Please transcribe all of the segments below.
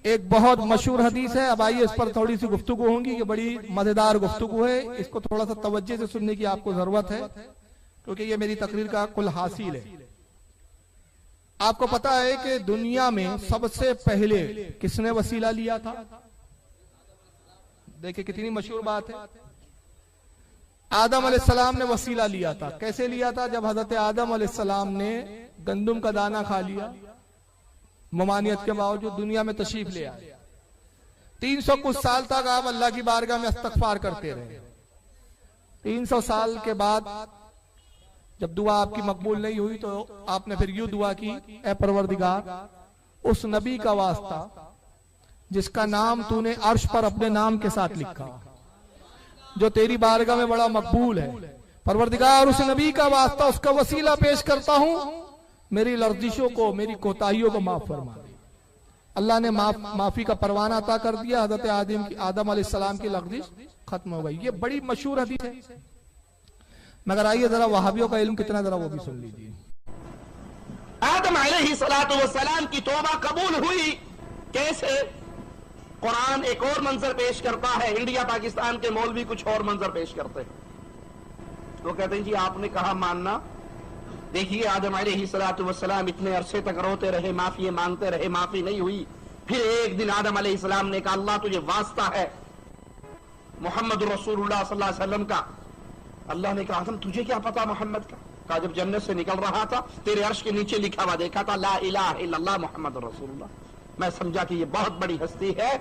एक बहुत मशहूर हदीस है। अब आइए इस पर थोड़ी सी गुफ्तगू होगी, ये बड़ी मजेदार गुफ्तगू है, इसको थोड़ा सा तवज्जो से सुनने की आपको जरूरत है क्योंकि ये मेरी तकरीर का कुल हासिल है। आपको पता है कि दुनिया में सबसे पहले किसने वसीला लिया था? देखिए कितनी मशहूर बात है। आदम अलैहिस्सलाम ने वसीला लिया था। कैसे लिया था? जब हजरत आदम अलैहिस्सलाम ने गंदुम का दाना खा लिया, ममानियत के बावजूद दुनिया में तशरीफ ले आए। 300 कुछ साल तक आप अल्लाह की बारगाह में इस्तगफार करते रहे। 300 साल के बाद जब दुआ आपकी मकबूल नहीं हुई तो आपने फिर यूं दुआ की, ऐ परवरदिगार, उस नबी का वास्ता जिसका नाम तूने अर्श पर अपने नाम के साथ लिखा, जो तेरी बारगाह में बड़ा मकबूल है, परवरदिगार उस नबी का वास्ता, उसका वसीला पेश करता हूं, मेरी लर्जिशों को, मेरी कोताहियों को माफ फरमा दे। अल्लाह ने माफी का परवाना अता कर दिया। हजरत आदम अलैहिस्सलाम की लर्जिश खत्म हो गई। ये बड़ी मशहूर हदीस है। मगर आइए जरा वहाबियों का इल्म कितना, जरा वो भी सुन लीजिए। आदम अलैहिस्सलातु वस्सलाम की तौबा कबूल हुई कैसे? कुरान एक और मंजर पेश करता है, इंडिया पाकिस्तान के मौलवी कुछ और मंजर पेश करते हैं। वो कहते हैं जी आपने कहा मानना, देखिए आदम अलैहिस्सलातु वस्सलाम इतने अरसे तक रोते रहे, माफी मांगते रहे, माफी नहीं हुई। फिर एक दिन आदम अलैहिस्सलाम ने कहा अल्लाह तुझे वास्ता है मोहम्मद रसूलुल्लाह सल्लल्लाहु अलैहि वसल्लम का। अल्लाह ने कहा आदम तुझे क्या पता मोहम्मद का? कहा जब जन्नत से निकल रहा था तेरे अर्श के नीचे लिखा हुआ देखा था, ला इलाहा इल्लल्लाह मोहम्मद रसूलुल्लाह। मैं समझा कि ये बहुत बड़ी हस्ती है,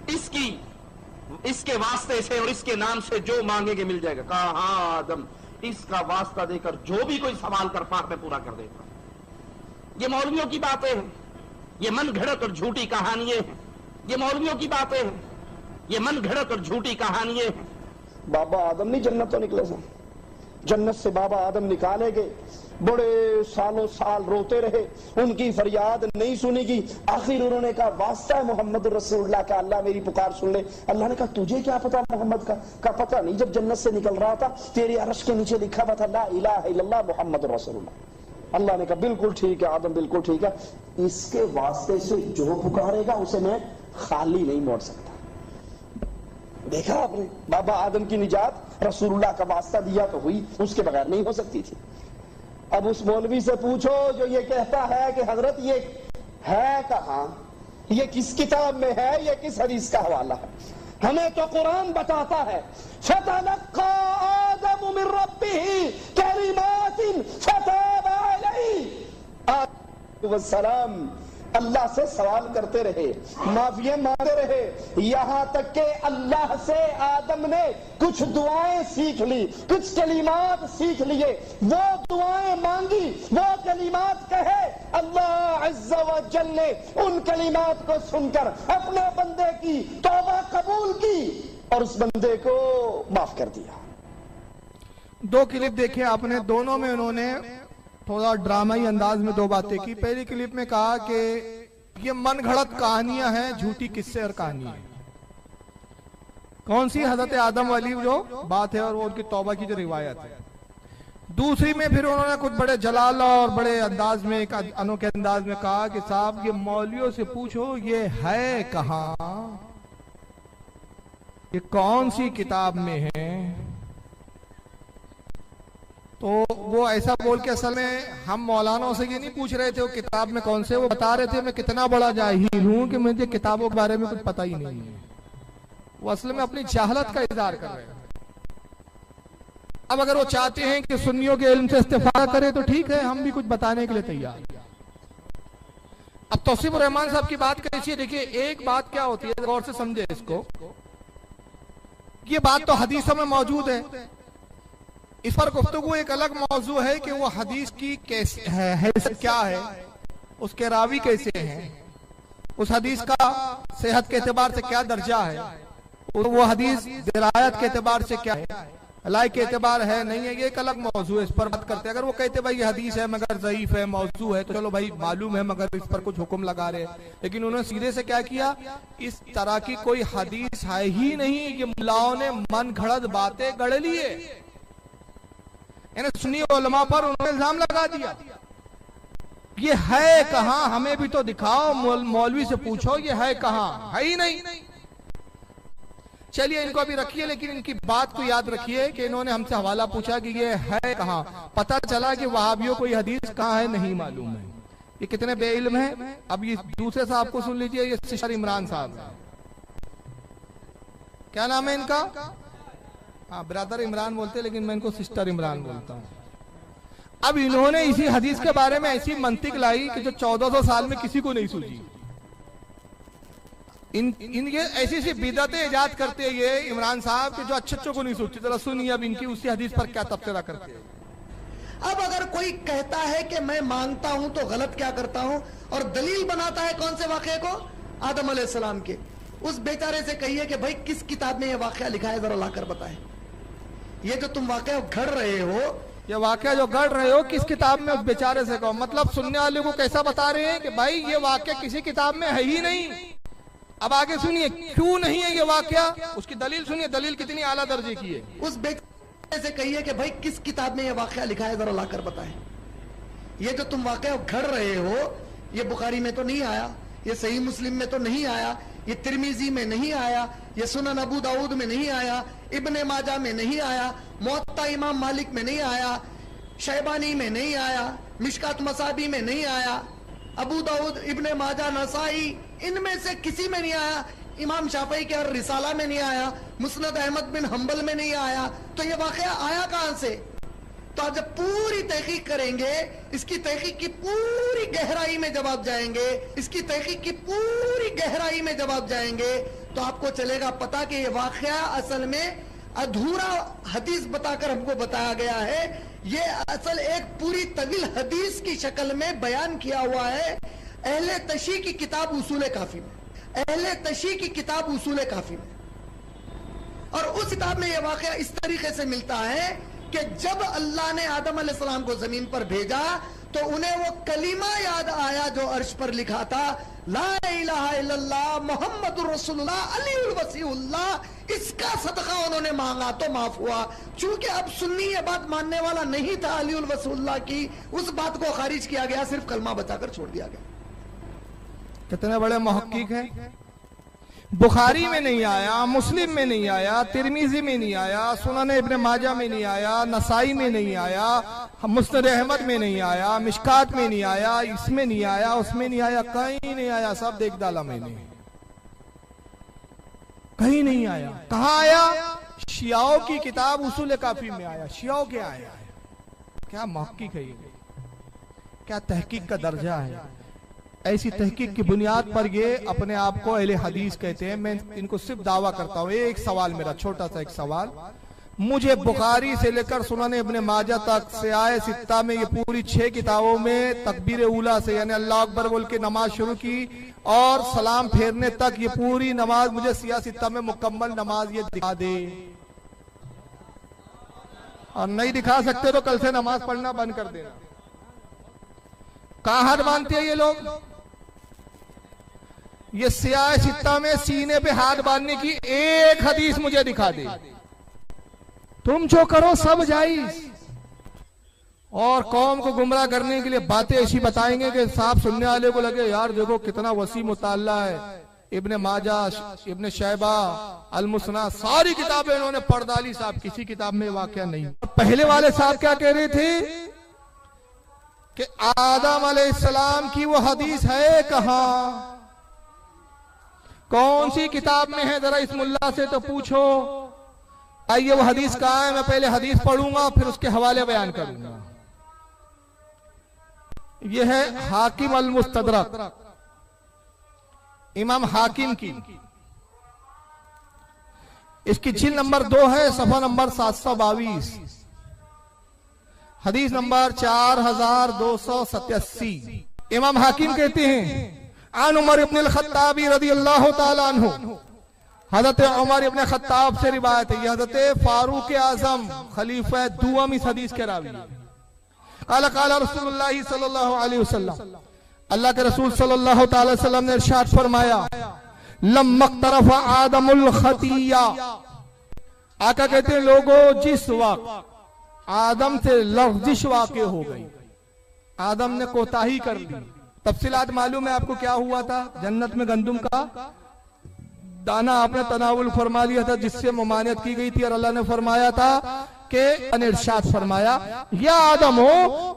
इसके वास्ते से और इसके नाम से जो मांगेंगे मिल जाएगा। कहा हाँ आदम, इसका वास्ता देकर जो भी कोई सवाल कर पा मैं पूरा कर देता। ये मौलवियों की बातें हैं, ये मन घड़त और झूठी कहानियां हैं। ये मौलवियों की बातें हैं, ये मन घड़त और झूठी कहानियां हैं। बाबा आदम नहीं जन्नत तो निकले थे, जन्नत से बाबा आदम निकाले गए, बड़े सालों साल रोते रहे, उनकी फरियाद नहीं सुनी गई। आखिर उन्होंने कहा वास्ता है मोहम्मद रसूलुल्लाह का, अल्लाह मेरी पुकार सुन ले। अल्लाह ने कहा तुझे क्या पता मोहम्मद का? कहा पता नहीं, जब जन्नत से निकल रहा था तेरे अर्श के नीचे लिखा हुआ था ला इलाहा इल्लल्लाह मोहम्मद रसूलुल्लाह। अल्लाह ने कहा बिल्कुल ठीक है आदम, बिल्कुल ठीक है, इसके वास्ते से जो पुकारेगा उसे मैं खाली नहीं मोड़ सकता। देखा आपने, बाबा आदम की निजात रसूलुल्लाह का वास्ता दिया तो हुई, उसके बगैर नहीं हो सकती थी। अब उस मौलवी से पूछो जो ये कहता है कि हजरत ये है कहां, ये किस किताब में है, ये किस हदीस का हवाला है? हमें तो कुरान बताता है फतलक्का आदम मिन रब्बिही कलिमातिन फताब अलैहि वस्सलाम अल्लाह से सवाल करते रहे, माफिया मांगते रहे, यहां तक के अल्लाह से आदम ने कुछ दुआएं सीख ली, कुछ कलिमात सीख लिए, वो दुआएं मांगी, वो कलिमात कहे। अल्लाह अज़्ज़ा व जल ने उन कलिमात को सुनकर अपने बंदे की तौबा कबूल की और उस बंदे को माफ कर दिया। दो क्लिप देखे आपने, दोनों में उन्होंने थोड़ा ड्रामाई अंदाज में दो बातें की। पहली क्लिप में कहा कि ये मन घड़त कहानियां हैं, झूठी किस्से और कहानियां। कौन सी? हजरत आदम वाली जो बात है और वो उनकी तौबा की जो रिवायत है। दूसरी में फिर उन्होंने कुछ बड़े जलाल और बड़े अंदाज में, एक अनोखे अंदाज में कहा कि साहब ये मौलवियों से पूछो ये है कहां, ये कौन सी किताब में है। तो वो ऐसा बोल के असल में हम मौलानाओं से ये नहीं पूछ रहे थे वो किताब में कौन से, वो बता रहे थे मैं कितना बड़ा जाहिल हूं कि मुझे किताबों के बारे में कुछ पता ही नहीं है। वो असल में अपनी जाहलत का इजहार कर रहे हैं। अब अगर वो चाहते हैं कि सुन्नियों के इल्म से इस्तेफादा करें तो ठीक है, हम भी कुछ बताने के लिए तैयार। अब तौसीफ रहमान साहब की बात कैसी है? देखिए एक बात क्या होती है, गौर से समझे इसको। ये बात तो हदीसों में मौजूद है, इस पर गुफ्तगू एक अलग मौजू है कि वो हदीस की कैसे है, क्या है, उसके रावी कैसे हैं, उस हदीस का सेहत के एतबार से क्या दर्जा है, वो हदीस दिलायत के एतबार से क्या है, अलाई के एतबार है नहीं है, ये एक अलग मौजू है, इस पर बात करते हैं। अगर वो कहते भाई ये हदीस है मगर ज़ईफ है, मौजू है, तो चलो भाई मालूम है मगर इस पर कुछ हुक्म लगा रहे। लेकिन उन्होंने सीधे से क्या किया, इस तरह की कोई हदीस है ही नहीं, ये मुल्लाओं ने मन घड़त बातें गढ़ लिए, सुन्नी उलमा पर उन्होंने इल्जाम लगा दिया। ये है कहां, हमें भी तो दिखाओ, मौलवी से पूछो ये है कहां, है ही नहीं। चलिए इनको अभी रखिए, लेकिन इनकी बात को याद रखिए कि इन्होंने हमसे हवाला पूछा कि ये है कहां। पता चला कि वहाबियों को ये हदीस कहां है नहीं मालूम है। ये कितने बेइल्म है। अब ये दूसरे साहब को सुन लीजिए, ये सिस्टर इमरान साहब, क्या नाम है इनका? हाँ, ब्रदर इमरान बोलते हैं, लेकिन मैं इनको सिस्टर इमरान बोलता हूँ। अब इन्होंने इसी हदीस के बारे में ऐसी मंतिक लाई कि जो 1400 साल में किसी को नहीं सूझी। इन ये ऐसी सी बिदअतें इजाद करते हैं ये इमरान साहब के जो अच्छे को नहीं सूझती। जरा सुनिए अब इनकी उसी हदीस पर क्या तबसरा करते हैं। अब अगर कोई कहता है कि मैं मांगता हूं तो गलत क्या करता हूं, और दलील बनाता है कौन से वाकये को? आदम अलैहिस्सलाम के। उस बेचारे से कहिए कि भाई किस किताब में यह वाकया लिखा है, जरा लाकर बताए। ये जो तुम वाकया घड़ रहे हो, ये वाकया जो गढ़ रहे हो किस किताब में, उस बेचारे से कहो। मतलब सुनने वाले को कैसा बता रहे हैं कि भाई ये वाकया किसी किताब में है ही नहीं। अब आगे सुनिए क्यों नहीं है ये वाकया, उसकी दलील सुनिए, दलील कितनी आला दर्जे की है। उस बेचारे से कहिए कि भाई किस किताब में यह वाकया लिखा है, जरा लाकर बताए। ये जो तुम वाकया घड़ रहे हो, ये बुखारी में तो नहीं आया, ये सही मुस्लिम में तो नहीं आया, ये तिरमिजी में नहीं आया, ये सुनन अबू दाऊद में नहीं आया, इब्ने माजा में नहीं आया, मुअत्ता इमाम मालिक में नहीं आया, शैबानी में नहीं आया, मिशकात मसाबी में नहीं आया, अबू दाऊद, इब्ने माजा, नसाई, इनमें से किसी में नहीं आया। इमाम शाफई के रिसाला में नहीं आया, मुस्नद अहमद बिन हम्बल में नहीं आया। तो ये वाकया आया कहां से? तो आप जब पूरी तहकीक करेंगे, इसकी तहकीक की पूरी गहराई में जब आप जाएंगे, इसकी तहकीक की पूरी गहराई में जब आप जाएंगे, तो आपको चलेगा पता कि ये वाकया असल में अधूरा हदीस बताकर हमको बताया गया है। ये असल एक पूरी तवील हदीस की शक्ल में बयान किया हुआ है अहले तशी की किताब उसूल काफी में, अहले तशी की किताब उसूल काफी में। और उस किताब में यह वाकया इस तरीके से मिलता है कि जब अल्लाह ने आदम अलैहिस्सलाम को जमीन पर भेजा तो उन्हें वो कलीमा याद आया जो अर्श पर लिखा था, ला इलाहा इल्लल्लाह मुहम्मदुर रसूलुल्लाह अलीउल वसीउल्लाह। इसका सदका उन्होंने मांगा तो माफ हुआ। चूंकि अब सुन्नी ये बात मानने वाला नहीं था अलीउल वसीउल्लाह की, उस बात को खारिज किया गया, सिर्फ कलमा बचाकर छोड़ दिया गया। कितने बड़े मुहक्किक हैं। बुखारी में नहीं आया, मुस्लिम में नहीं आया, तिरमिजी में नहीं आया, सुनन इब्ने माजा में नहीं आया, नसाई में नहीं आया, मुस्नद अहमद में नहीं आया, मिशकात में नहीं आया, इसमें नहीं आया, उसमें नहीं आया, कहीं नहीं आया। सब देख डाला मैंने, कहीं नहीं आया। कहाँ आया? शियाओं की किताब उसूल काफी में आया। शियाओं के आया है। क्या मुहक्किक है ये, क्या तहकीक का दर्जा है। ऐसी तहकीक की बुनियाद पर ये अपने आप को अहले हदीस कहते हैं। मैं इनको सिर्फ दावा करता हूँ। एक सवाल मेरा, छोटा सा एक सवाल, मुझे बुखारी से लेकर सुनन इब्ने माजा तक से आए सित्ता में ये पूरी 6 किताबों में तकबीर उला से यानी अल्लाह अकबर बोल के नमाज शुरू की और सलाम फेरने तक ये पूरी नमाज मुझे सिया सित्ता में मुकम्मल नमाज ये दिखा दे। और नहीं दिखा सकते तो कल से नमाज पढ़ना बंद कर देना। कहाँ हाथ बांधते हैं ये लोग? ये सियाह सित्ता में सीने पे हाथ बांधने की एक हदीस मुझे दिखा दे। तुम जो करो सब जायज। और कौम को गुमराह करने के लिए बातें ऐसी बताएंगे कि साहब सुनने वाले को लगे यार देखो कितना वसी मुताल्ला है। इब्ने माजा, इब्ने शैबा, अल मुसना, सारी किताबें इन्होंने पढ़ डाली। साहब किसी किताब में वाकया नहीं। पहले वाले साहब क्या कह रहे थे कि आदम अलैहिस्सलाम की वो हदीस है कहां, कौन सी किताब में है, जरा इस मुल्ला से तो पूछो। आइए वो हदीस कहां है, मैं पहले हदीस पढ़ूंगा फिर उसके हवाले बयान करूंगा। यह है हाकिम अल मुस्तदरक, इमाम हाकिम की। इसकी जिल्द नंबर 2 है, सफा नंबर 722, हदीस नंबर 4287। इमाम हाकिम कहते हैं आन उमर इब्न अल-खत्ताब रदियल्लाहु ताला अन्हु, हजरत उमर इब्न खत्ताब से रिवायत है। हजरत फारूक आजम खलीफा दुआम इस हदीस के रावी। काला काला रसूलुल्लाह सल्लल्लाहु अलैहि वसल्लम, अल्लाह के रसूल सल्लल्लाहु ताला अलैहि वसल्लम ने इरशाद फरमाया, लम्मा इक़्तरफ़ आदमुल खतिया। आका कहते हैं लोगों जिस वक्त आदम से लग़्ज़िश वाक़े हो गई, आदम ने कोताही कर ली। तफसीलात मालूम है आपको क्या हुआ था? जन्नत में गंदुम का दाना आपने तनावुल फरमा लिया था, जिससे ममानियत की गई थी, और अल्लाह ने फरमाया था कि इरशाद फरमाया, या आदम हो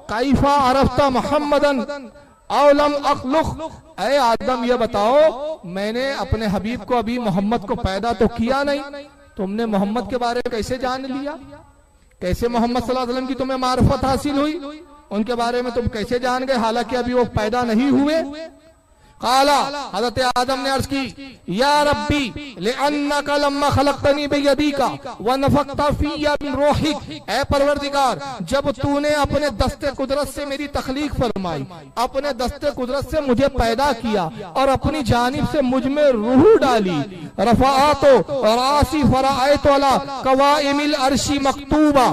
कैफा अरफ्ता मोहम्मदन औलम अखलुक, ऐ आदम ये बताओ मैंने अपने हबीब को अभी मोहम्मद को पैदा तो किया नहीं, तुमने मोहम्मद के बारे में कैसे जान लिया? कैसे मोहम्मद सल्लल्लाहु अलैहि वसल्लम की तुम्हें मारिफत हासिल हुई? उनके बारे में तुम कैसे जान गए हालांकि अभी वो पैदा नहीं हुए? काला, हज़रत आदम ने अर्ज की, या रब्बी लिअन्नका लम्मा खलक़तनी बियदीका व नफ़ख़्ता फ़िय्या मिन रूहिक, ऐ परवरदिगार जब तूने अपने दस्ते कुदरत से मेरी तख्लीक फरमाई, अपने दस्ते कुदरत से मुझे पैदा किया और अपनी जानिब से मुझ में रूह डाली, रफ़अतो रासी फ़रअयतु अला कवाइमिल अर्शी मक्तूबा,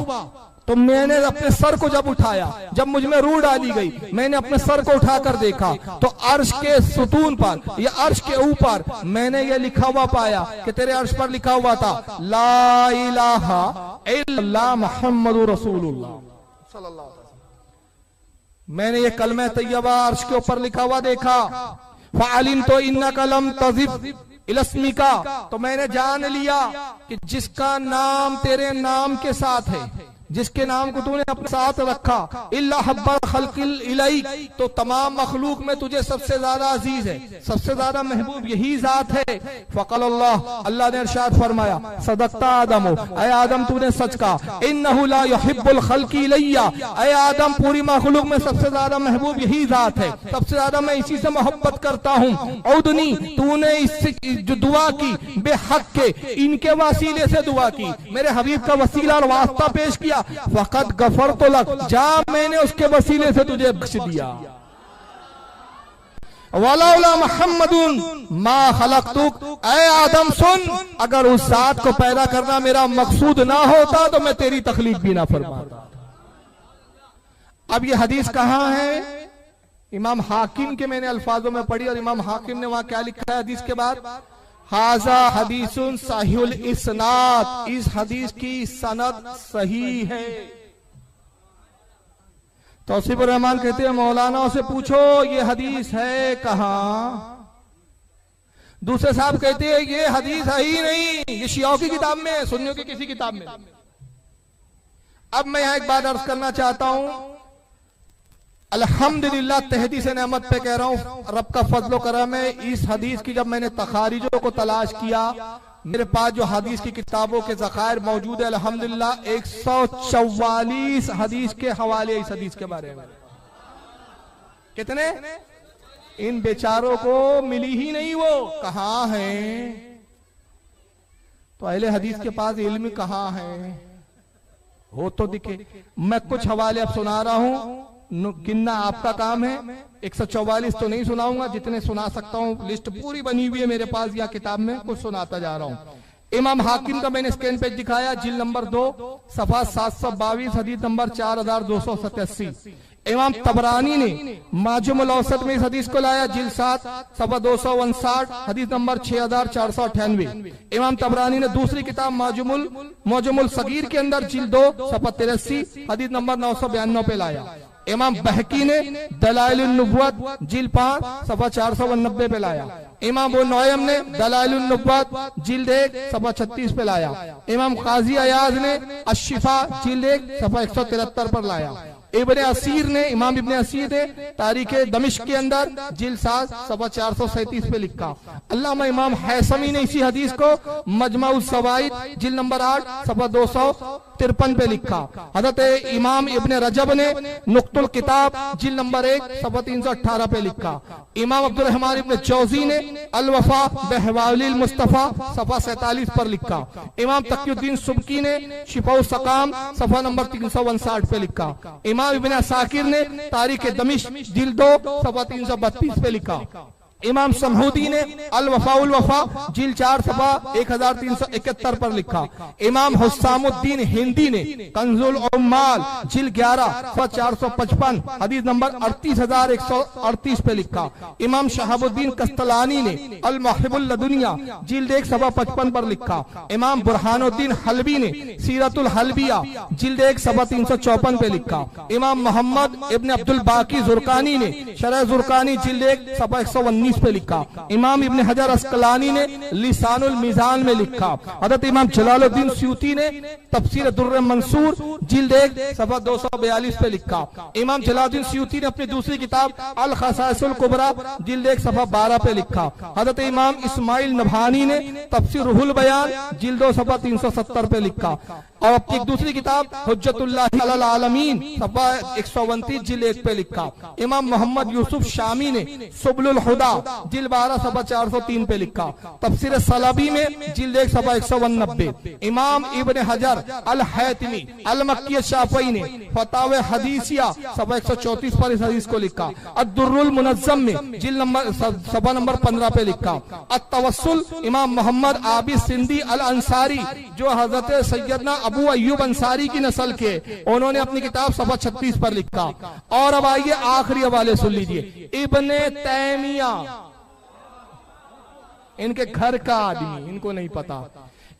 तो मैंने अपने सर को जब उठाया, जब मुझ में रूह डाली गई, मैंने अपने सर को उठाकर देखा तो अर्श के सुतून पर या अर्श के ऊपर मैंने ये लिखा हुआ पाया कि तेरे अर्श पर लिखा हुआ था ला इलाहा इल्लल्लाह मुहम्मदुर रसूलुल्लाह सल्लल्लाहु अलैहि वसल्लम। मैंने ये कलमा तैयबा अर्श के ऊपर लिखा हुआ देखा। फ़अलिम तो इन्नका लम तज़िफ इलस्मिका, तो मैंने जान लिया कि जिसका नाम तेरे नाम के साथ है, जिसके नाम को तूने अपने साथ रखा, इल्ला हब्बल खल्किल इलैक, तो तमाम मखलूक में तुझे सबसे ज्यादा अजीज है, सबसे ज्यादा महबूब यही जात है। फ़क़लल्लाह, अल्लाह ने इरशाद फरमाया, सदक़ता आदम, ऐ आदम तूने सच कहा, इन्नहु ला युहिब्बुल खल्की इलैया, ऐ आदम पूरी मखलूक में सबसे ज्यादा महबूब यही जात है, सबसे ज्यादा मैं इसी से मोहब्बत करता हूँ। औदनी, तूने इससे जो दुआ की बेहक के, इनके वसीले से दुआ की, मेरे हबीब का वसीला और वास्ता पेश किया, फ़क़द गफ़रतु लक, जा मैंने उसके वसीले से तुझे बख्श दिया। वलौला मुहम्मदुन मा खलक़तुक, ऐ आदम सुन, अगर उस जात को पैदा करना मेरा मकसूद ना होता तो मैं तेरी तख्लीक भी ना फरमाता। अब ये हदीस कहाँ है? इमाम हाकिम के मैंने अल्फाजों में पढ़ी, और इमाम हाकिम ने वहां क्या लिखा है हदीस के बाद? हाजा हदीसुन सहीहुल इस्नाद, इस हदीस की सनद सही है। तौसीफुर रहमान कहते हैं मौलाना से पूछो ये हदीस है कहाँ? दूसरे साहब कहते हैं ये हदीस है ही नहीं, ये शियाओं की किताब में है, सुन्नियों की किसी किताब में। अब मैं यहां एक बात अर्ज करना चाहता हूं, अल्हम्दुलिल्लाह तहदी से नेमत पे कह रहा हूं, रब का फजलो करम है। इस हदीस की जब मैंने तखारिजों को तलाश किया, मेरे पास जो हदीस की किताबों के ज़खायर मौजूद है, अल्हम्दुलिल्लाह 144 हदीस के हवाले इस हदीस के बारे में। कितने? इन बेचारों को मिली ही नहीं, वो कहां हैं? तो अहले हदीस के पास इल्म कहां है? हो तो दिखे। मैं कुछ हवाले अब सुना रहा हूं, गिनना आपका काम है। 144 तो नहीं सुनाऊंगा, जितने सुना सकता हूं, लिस्ट पूरी बनी हुई है मेरे पास या किताब में, कुछ सुनाता जा रहा हूं। इमाम हाकिम का मैंने स्कैन पेज दिखाया, जिल्द नंबर 2 सफा 722, हदीस नंबर 4287। इमाम तबरानी ने माजुमुल औसत में इस हदीस को लाया, जिल्द 7 सफा 259, हदीस नंबर 6498। इमाम तबरानी ने दूसरी किताब माजुमुल सगीर के अंदर जिल्द 2 सफा 83, हदीस नंबर 992 पे लाया। इमाम बहकी ने दलाइलुन नुबुव्वत जिल्द 5 सफा 489 पे लाया। इमाम अबू नौयम ने दलाइलुन नुबुव्वत जिल्द 1 सफा 36 पे लाया। इमाम काजी अयाज ने अशिफा जिल्द 1 सफा 173 पर लाया। इब्ने असीर ने, इमाम इब्ने असीर ने तारीख दमिश्क के अंदर जिल्द 7 सफा 437 पे लिखा। अल्लामा इमाम हैसमी ने इसी हदीस को मजमाउस ज़वाइद जिल्द नंबर 8 सफा 253 पे लिखा। हज़रत इमाम इब्ने रजब ने नुक्तुल किताब जिल्द नंबर 1 सफा 318 पे लिखा। इमाम अब्दुल रहमान इब्ने जौज़ी ने अल वफा बिहवालिल मुस्तफा सफा 47 पर लिखा। इमाम तक़ियुद्दीन सुबकी ने शिफाउस सकाम सफा नंबर 359 पे लिखा। इमाम इब्ने असाकिर ने तारीख दमिश्क जिल्द 2 सफा 332 पे लिखा। इमाम समहूदी ने अल वफा उल वफा जिल 4 सफा 1371 पर लिखा। इमाम हुस्सामुद्दीन हिंदी ने कंजुल उम्माल जिल 11 सफा 455 हदीस नंबर 38138 पे लिखा। इमाम शहाबुद्दीन कस्तलानी ने अल महबुल लदुनिया जिल्द 1 सफा 55 पर लिखा। इमाम बुरहानुद्दीन हलबी ने सीरतुल हलबिया जिल्द 1 सफा 354 पे लिखा। इमाम मोहम्मद इब्न अब्दुल बाकी जुरकानी ने शरह जुरकानी जिल्द 1 सफा 119 पे लिखा। इमाम इब्न हजर अस्कलानी ने लिसानुल मीजान में लिखा। हजरत इमाम जलालुद्दीन स्यूती ने तफसीर दुर्र मंसूर जिल्द 1 सफा 242 पे लिखा। इमाम जलालुद्दीन स्यूती ने अपनी दूसरी किताब अल खसाइसुल कुबरा जिल्द 1 सफा 12 पे लिखा। हजरत इमाम इस्माइल नभानी ने तफसीर रुहुल बयान जिल्द 2 सफा 370 पे लिखा। और अपनी एक दूसरी किताब हुज्जतुल्लाह अलल आलमीन सफा 129 जिल्द 1 पे लिखा। इमाम मोहम्मद यूसुफ शामी ने सुबलुल हुदा जिल्द 12 सफा 403 पे लिखा। तफसीर सलाबी में जिल्द 1 सफा 189। इमाम इब्न हजर अल हैतमी अल मक्की शाफई ने फतावे हदीसिया सफा 134 पर इस हदीस को लिखा। अद्दुर्रुल मुनज़्ज़म में जिल्द नंबर सफा नंबर 15 पे लिखा। अत्तवस्सुल इमाम मोहम्मद आबिद सिंधी अल अंसारी जो हजरत सैयदना अबू अय्यूब अंसारी की नस्ल के, उन्होंने अपनी किताब सफा 36 पर लिखा। और अब आइए आखिरी हवाले सुन लीजिए। इब्ने तैमिया इनके घर का आदमी, इनको नहीं पता।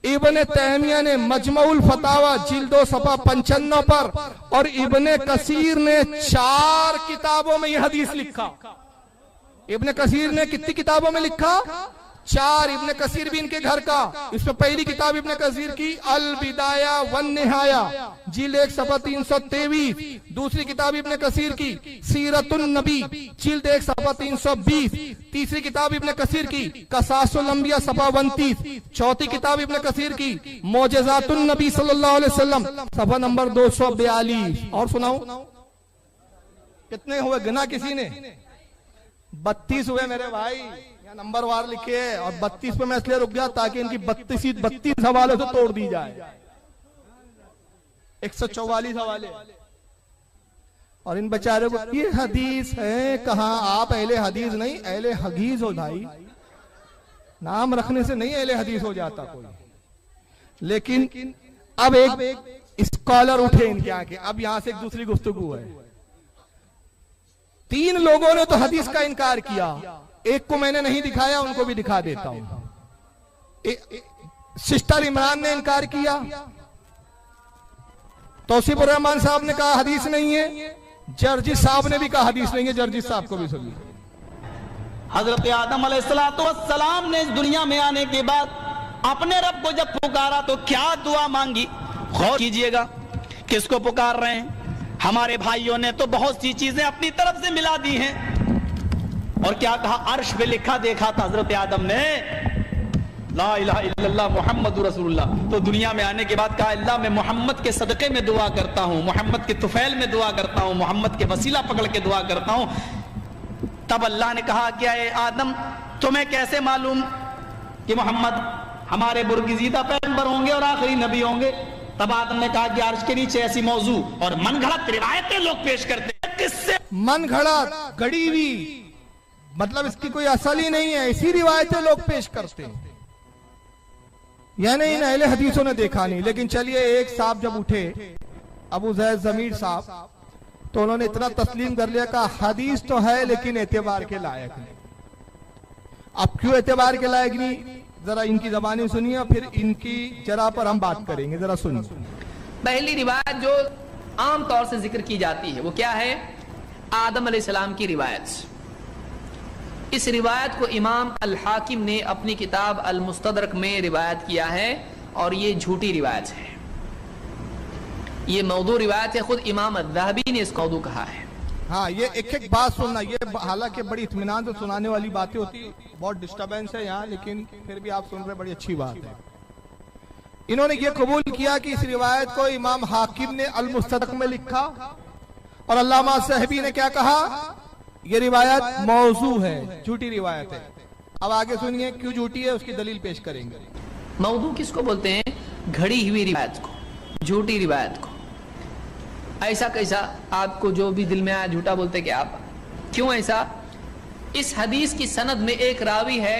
इब्ने तैमिया ने मजमुउल फतावा जिल्द 2 सफा 55 पर और इब्ने कसीर ने 4 किताबों में यह हदीस लिखा। इब्ने कसीर ने कितनी किताबों में लिखा? 4। इब्ने कसीर भी इनके घर का। इसमें पहली किताब इब्ने कसीर की अल बिदाया वन निहाया जिल्द 1 सफा 323। दूसरी किताब इब्ने कसीर की सीरतुन नबी जिल्द 1 सफा 320। तीसरी किताब इब्ने कसीर की कसासुल अंबिया सफा 29। चौथी किताब इब्ने कसीर की मोजज़ातुन नबी सल्लल्लाहु अलैहि वसल्लम सफा नंबर 242। और सुनाओ कितने हुए? गिना किसी ने? 32 हुए मेरे भाई। यहाँ नंबर वार लिखे है और 32 पे मैं इसलिए रुक गया ताकि इनकी 32 हवाले से तोड़ दी जाए। 144 हवाले और इन बेचारों को ये हदीस है कहाँ? आप अहले हदीस नहीं, अहले हगीज हो भाई। नाम रखने से नहीं अहले हदीस हो जाता कोई। लेकिन अब एक स्कॉलर उठे इनके आके, अब यहां से एक दूसरी गुफ्तगू है। 3 लोगों ने तो हदीस का इनकार किया, एक को मैंने नहीं दिखाया, उनको भी दिखा देता हूं। सिस्टर इमरान ने इनकार किया, तौसीफ उर रहमान साहब ने कहा हदीस नहीं है, जर्जिस साहब ने भी कहा हदीस नहीं है। जर्जिस साहब को भी सुनिए। हजरत आदम अलैहिस्सलाम ने इस दुनिया में आने के बाद अपने रब को जब पुकारा तो क्या दुआ मांगी? गौर कीजिएगा किसको पुकार रहे हैं। हमारे भाइयों ने तो बहुत सी चीजें अपनी तरफ से मिला दी हैं। और क्या कहा? अर्श पे लिखा देखा था हजरत आदम ने ला इलाहा इल्लल्लाह मुहम्मदुर रसूलुल्लाह। तो दुनिया में आने के बाद कहा अल्लाह मैं मोहम्मद के सदक़े में दुआ करता हूँ, मोहम्मद के तुफैल में दुआ करता हूँ, मोहम्मद के वसीला पकड़ के दुआ करता हूँ। तब अल्लाह ने कहा क्या है आदम तुम्हें कैसे मालूम कि मोहम्मद हमारे बुर्गिजीदा पैगंबर होंगे और आखिरी नबी होंगे? तब आदम ने कहा कि अर्श के नीचे ऐसी मौजू और मनगढ़ंत रिवायतें लोग पेश करते हैं। किससे? मनगढ़ंत, गढ़ी हुई, मतलब इसकी कोई असल ही नहीं है, इसी रिवायतें लोग पेश करते हैं। यानी इन अहले हदीसों ने देखा नहीं। लेकिन चलिए, एक साहब जब उठे अबू ज़ैद ज़मीर साहब, तो उन्होंने इतना तस्लीम कर लिया, कहा हदीस तो है लेकिन एतबार के लायक नहीं। अब क्यों एतबार के लायक नहीं? जरा इनकी जबानी सुनिए, फिर इनकी जरा पर हम बात करेंगे। जरा सुनिए। पहली रिवायत जो आम तौर से जिक्र की जाती है वो क्या है? आदम अलैहिस्सलाम की रिवायत। इस रिवायत को इमाम अल हाकिम ने अपनी किताब अल मुस्तदरक में रिवायत किया है और ये झूठी रिवायत है, ये मौदू रिवायत है। खुद इमाम अज़्ज़हबी ने इस मौदू कहा है। हाँ, ये एक एक बात सुनना, ये हालांकि बड़ी इत्मीनान से सुनाने वाली बातें होती है, बहुत डिस्टर्बेंस है यहाँ, लेकिन फिर भी आप सुन रहे, बड़ी अच्छी बात है। इन्होंने ये कबूल किया कि इस रिवायत को इमाम हाकिम ने अल मुस्तदरक में लिखा और अल्लामा ज़हबी ने क्या कहा? ये रिवायत मौजू है, झूठी रिवायत है। अब आगे सुनिए क्यों झूठी है, उसकी दलील पेश करेंगे। मौदू किसको बोलते हैं? घड़ी हुई रिवायत को, झूठी रिवायत को। ऐसा कैसा? आपको जो भी दिल में आया झूठा बोलते क्या आप? क्यों ऐसा? इस हदीस की सनद में एक रावी है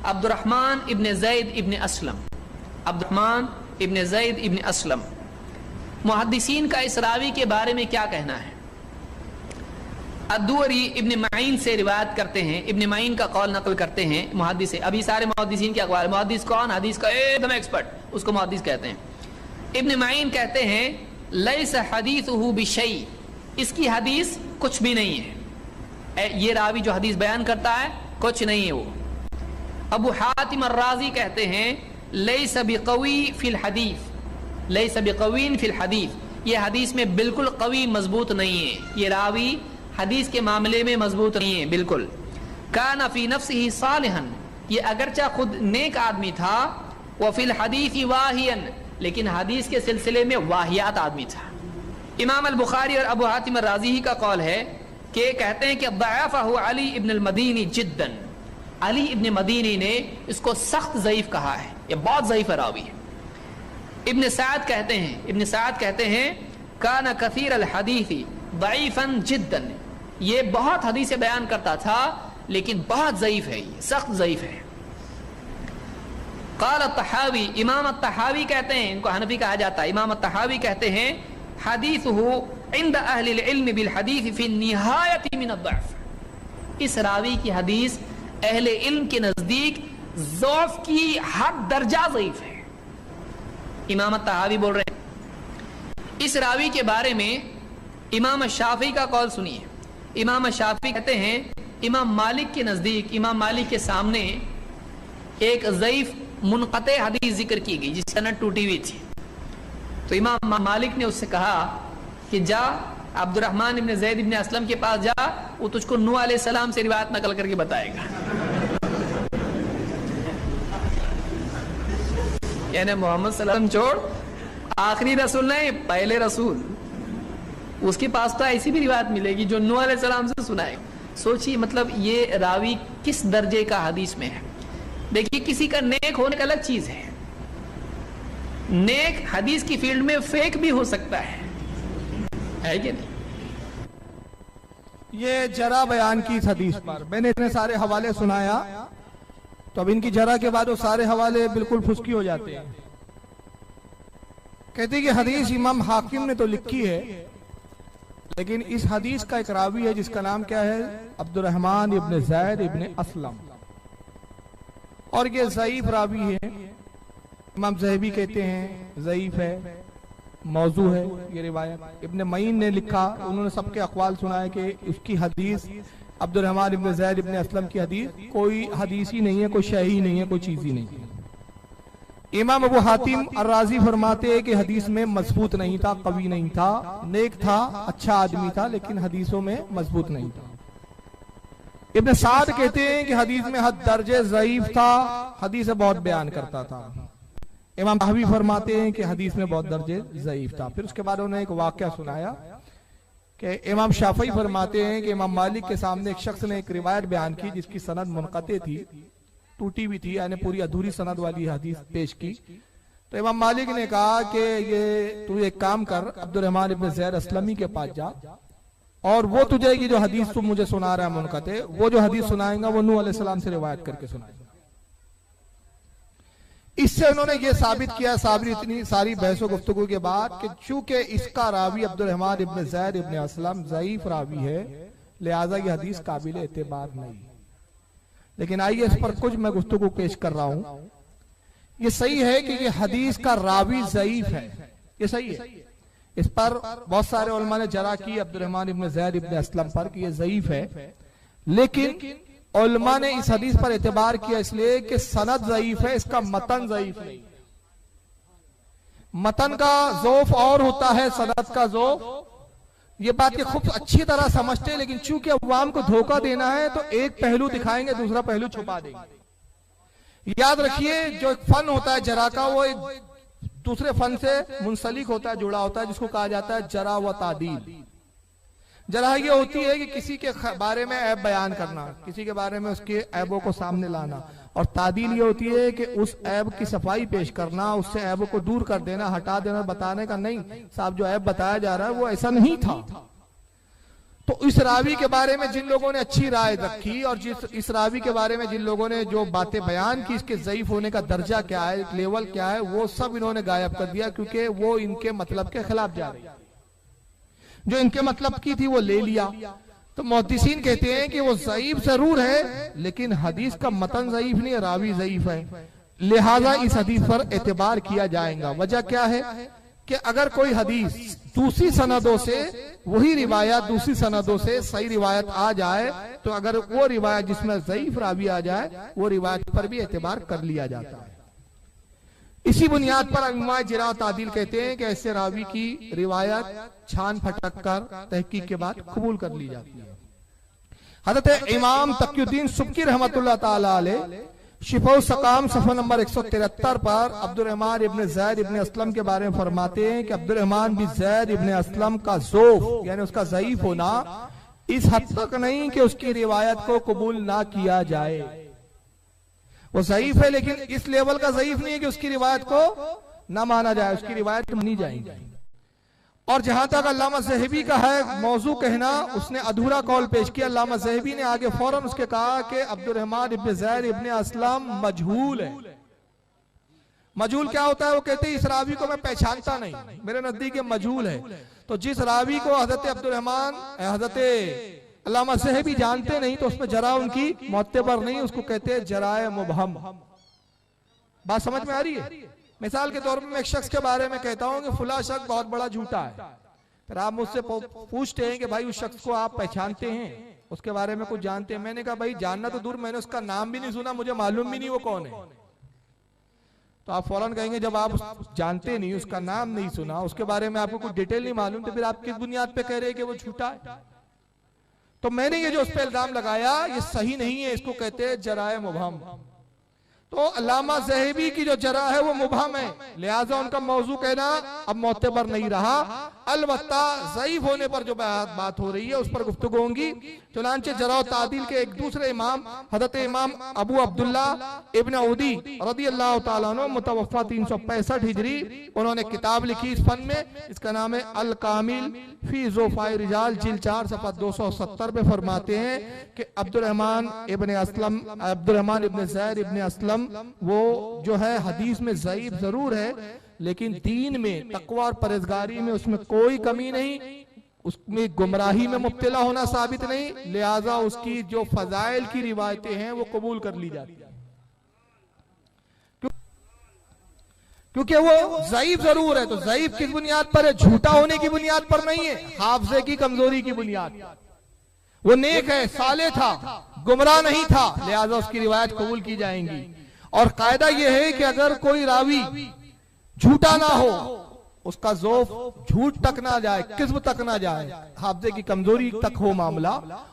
अब्दुर्रहमान इब्न ज़ैद इब्न अस्लम। अब्दुर्रहमान इब्न ज़ैद इब्न अस्लम। मुहद्दिसीन का इस रावी के बारे में क्या कहना है? अद्दुअरी इब्न माइन से रिवायत करते हैं, इब्न माइन का कौल नकल करते हैं मुहद्दिस से। अभी सारे मुहद्दिसीन के अक़वाल, मुहद्दिस कौन? हदीस का एकदम एक्सपर्ट, उसको मुहद्दिस कहते हैं। इब्न माइन कहते हैं लैस हदीसुहु बिशै, इसकी हदीस कुछ भी नहीं है। ये रावी जो हदीस बयान करता है कुछ नहीं है वो। अबू हातिम अर्राज़ी कहते हैं लैस बिक़वी फिल हदीस, लैस बिक़वीन फिल हदीस, ये हदीस में बिल्कुल कवी मजबूत नहीं है। ये रावी हदीस के मामले में मजबूत नहीं है बिल्कुल। काना फी नफ्सिही सालिहन, ये अगरचा खुद नेक आदमी था, व फिल हदीस वाहियन, लेकिन हदीस के सिलसिले में वाहियात आदमी था। इमाम अल बुखारी और अबू हातिम अर्राज़ी ही का कौल है कि कहते हैं कि दअफ़हु अली इब्न अल मदीनी जिद्दन, अली इब्न मदीनी ने इसको सख्त ज़ईफ कहा है, ये बहुत ज़ईफ रावी है। इब्न साद कहते हैं काना कसीर अल हदीसी दईफन जिद्दन, ये बहुत हदीसें बयान करता था लेकिन बहुत ज़ईफ है, ये सख्त ज़ईफ है। क़ाल अत्तहावी, इमाम अत्तहावी कहते हैं, इनको हनफी कहा जाता है, इमाम अत्तहावी कहते हैं हदीसुहु इंद अहलिल इल्म बिल हदीस फी निहायति मिन अद्दअफ़, इस रावी की हदीस अहले इल्म के नजदीक ज़ौफ़ की हद दर्जा ज़ईफ है। इमाम अत्तहावी बोल रहे हैं। इस रावी के बारे में इमाम शाफी का कौल सुनिए। इमाम शाफी कहते हैं इमाम मालिक के नजदीक, इमाम मालिक के सामने एक ज़ईफ मुनक़ते हदीस जिक्र की गई जिसकी सनद टूटी हुई थी। तो इमाम मालिक ने उससे कहा कि जा अब्दुर्रहमान इब्न ज़ैद इब्न अस्लम के पास जा, वो तुझको नूह अलैहिस्सलाम से रिवायत नकल करके बताएगा। यानी मोहम्मद सल्लल्लाहु अलैहि वसल्लम छोड़, आखिरी रसूल नहीं, पहले रसूल, उसके पास तो ऐसी भी रिवायत मिलेगी जो नूह अलैहिस्सलाम से सुनाए। सोचिए मतलब ये रावी किस दर्जे का हदीस में है। देखिए किसी का नेक होने का अलग चीज है, नेक हदीस की फील्ड में फेक भी हो सकता है कि नहीं? ये जरा बयान की इस हदीस पर मैंने इतने सारे हवाले सुनाया, तो अब इनकी जरा के बाद वो सारे हवाले बिल्कुल फुसकी हो जाते हैं। कहते हैं कि हदीस इमाम हाकिम ने तो लिखी है, लेकिन इस हदीस का एक रावी है जिसका नाम क्या है? अब्दुर्रहमान इब्न ज़ैद इब्न अस्लम, और ये ज़ईफ रावी है। इमाम ज़हबी कहते हैं ज़ईफ है, मौजू है ये रिवायत। इब्न मईन ने लिखा, उन्होंने सबके अक़वाल सुनाए कि उसकी हदीस अब्दुर्रहमान इब्न ज़ैद इब्न अस्लम की हदीस कोई हदीस ही नहीं है, कोई शय ही नहीं है, कोई चीज ही नहीं है। इमाम अबू हातिम अर्राज़ी फरमाते हैं कि हदीस में मजबूत नहीं था, कवी नहीं था, नेक था, अच्छा आदमी था, लेकिन हदीसों में मजबूत नहीं था। इब्न साद कहते हैं कि हदीस में हद दर्जे ज़ईफ था, हदीस बहुत बयान करता था। इमाम तहवी फरमाते हैं कि हदीस में बहुत दर्जे ज़ईफ था। फिर उसके बाद उन्होंने एक वाक़या सुनाया कि इमाम शाफई फरमाते हैं कि इमाम मालिक के सामने एक शख्स ने एक रिवायत बयान की जिसकी सनद मुनक़ते थी, टूटी हुई थी, यानी पूरी अधूरी सनद वाली हदीस पेश की। तो इमाम मालिक ने कहा कि ये तू एक काम कर, अब्दुर्रहमान इब्न ज़ैद अस्लमी के पास जा, और वो तुझे की जो हदीस तू मुझे सुना रहा है मुनक़ते, वो जो हदीस सुनाएगा वो नूह अलैहिस्सलाम से रिवायत करके सुनाएगा। इससे उन्होंने ये साबित किया, साबित इतनी सारी बहसो गुफ्तगू के बाद, कि चूंकि इसका रावी अब्दुर्रहमान इब्न ज़ैद इब्न अस्लम ज़ईफ रावी है, लिहाजा ये हदीस काबिल एतबार नहीं। लेकिन आइए इस पर कुछ मैं गुफ्तगू पेश कर रहा हूं। ये सही है कि ये हदीस का रावी ज़ईफ है, ये सही है। इस पर बहुत सारे उलमा ने जरा की अब्दुर्रहमान इब्न ज़ैद इब्न अस्लम पर कि ये ज़ईफ है, लेकिन उलमा ने इस हदीस पर एतबार किया इसलिए कि सनद ज़ईफ है, इसका मतन ज़ईफ नहीं। मतन का ज़ौफ़ और होता है, सनद का ज़ौफ़, ये बात ये खूब अच्छी तरह समझते हैं, लेकिन चूंकि अवाम को धोखा देना है तो एक पहलू दिखाएंगे, दूसरा पहलू छुपा देंगे। याद रखिए जो एक फन होता है जरा का, वो एक दूसरे फन से मुंसलिक होता है, जुड़ा होता है, जिसको कहा जाता है जरा व तादील। जरा ये होती है कि किसी के बारे में ऐब बयान करना, किसी के बारे में उसके ऐबों को सामने लाना, और तादील ये होती है कि उस ऐब की सफाई पेश करना, उससे ऐबों को दूर कर देना, हटा देना, बताने का नहीं साहब जो ऐब बताया जा रहा है वो ऐसा नहीं था। तो इस रावी के बारे में जिन लोगों ने अच्छी राय रखी और इस रावी के बारे में जिन लोगों ने जो बातें बयान की, इसके ज़ईफ होने का दर्जा क्या है, लेवल क्या है, वो सब इन्होंने गायब कर दिया, क्योंकि वो इनके मतलब के खिलाफ जा रही। जो इनके मतलब की थी वो ले लिया। तो मुहद्दिसीन कहते हैं कि वो ज़ईफ जरूर है, लेकिन हदीस का मतन ज़ईफ नहीं है, रावी ज़ईफ है, लिहाजा इस हदीस पर एतबार किया जाएगा। वजह क्या है कि अगर कोई हदीस दूसरी सनदों से, वही रिवायत दूसरी सनदों से सही रिवायत आ जाए, तो अगर वो रिवायत जिसमें ज़ईफ रावी आ जाए, वो रिवायत पर भी एतबार कर लिया जाता है। इसी बुनियाद पर इमाम जिरा तादील कहते हैं कि ऐसे रावी की रिवायत छान फटक कर तहकीक के बाद कबूल कर ली जाती है। हज़रत इमाम तक़ियुद्दीन सुब्की रहमतुल्लाह ताला अलैह शिफाउ सकाम सफ़ा नंबर 173 पर अब्दुर्रहमान इब्न ज़ैद इब्न असलम के बारे में फरमाते हैं कि अब्दुर्रहमान बिन ज़ैद इब्न असलम का ज़ोफ यानी उसका ज़ईफ होना इस हद तक नहीं कि उसकी रिवायत को कबूल ना किया जाए। वो ज़ईफ है, लेकिन इस लेवल का ज़ईफ नहीं है कि उसकी रिवायत को ना माना जाए, उसकी रिवायत मानी जाएगी। और जहां तक अल्लामा ज़हबी का है मौजू कहना, उसने अधूरा कौल पेश किया। अल्लामा ज़हबी ने आगे फौरन उसके कहा कि अब्दुर्रहमान इब्न ज़ैद इब्न असलम मजहूल है। मजहूल क्या होता है? वो कहते हैं इस रावी को मैं पहचानता नहीं, मेरे नजदीक मजहूल है। तो जिस रावी को हज़रत अब्दुर्रहमान हज़रत अल्लामा ज़हबी जानते नहीं, तो उसमें जरा उनकी मोतबर नहीं, उसको कहते हैं जराए मुबहम। बात समझ में आ रही है? मिसाल के तौर पर मैं एक शख्स के बारे में कहता हूं कि फुला शख्स बहुत बड़ा झूठा है, फिर आप मुझसे पूछते हैं कि भाई उस शख्स को आप पहचानते हैं, उसके बारे में कुछ जानते हैं? मैंने कहा भाई जानना तो दूर, मैंने उसका नाम भी नहीं सुना, मुझे मालूम भी नहीं वो कौन है। तो आप फौरन कहेंगे जब आप जानते नहीं, उसका नाम नहीं सुना, उसके बारे में आपको कुछ डिटेल नहीं मालूम, तो फिर आप किस बुनियाद पे कह रहे हैं कि वो झूठा है? तो मैंने ये जो उस पर इल्जाम लगाया ये सही नहीं है, इसको कहते हैं जराए मुबहम। तो अल्लामा ज़हबी की जो जरा है वो मुबहम है, लिहाजा उनका मौजू कहना अब मोतबर नहीं रहा। अलबत्ता ज़ईफ होने पर जो बात हो रही है उस पर गुफ्तगू होंगी। चुनांचे जरा तादील के एक दूसरे इमाम हज़रत इमाम अबू अब्दुल्ला इब्न उदी रज़ी अल्लाह ताला अन्हु मुतवफ़ा 365 हिजरी, उन्होंने किताब लिखी इस फन में, इसका नाम है अल कामिल फी ज़ुफ़ाए रिजाल, जिल्द 4 सफ़ा 270 पे फरमाते हैं कि अब्दुर्रहमान इब्न ज़ैद इब्न असलम वो जो है हदीस में ज़ईफ जरूर है, लेकिन दीन में तक़वा और परहेज़गारी में उसमें कोई कमी नहीं, उसमें गुमराही में मुब्तला होना साबित नहीं, लिहाजा उसकी जो फजाइल की रिवायतें हैं वो कबूल कर ली जाती है, क्योंकि वो ज़ईफ जरूर है। तो ज़ईफ किस बुनियाद पर है? झूठा होने की बुनियाद पर नहीं है, हाफ़ज़े की कमजोरी की बुनियाद पर। वो नेक है, साले था, गुमराह नहीं था, लिहाजा उसकी रिवायत कबूल की जाएंगी। और कायदा यह है कि अगर कोई रावी झूठा ना हो, उसका ज़ौफ़ झूठ तक ना जाए, किस्म तक ना जाए, हाफ़ज़े की कमजोरी तक हो मामला,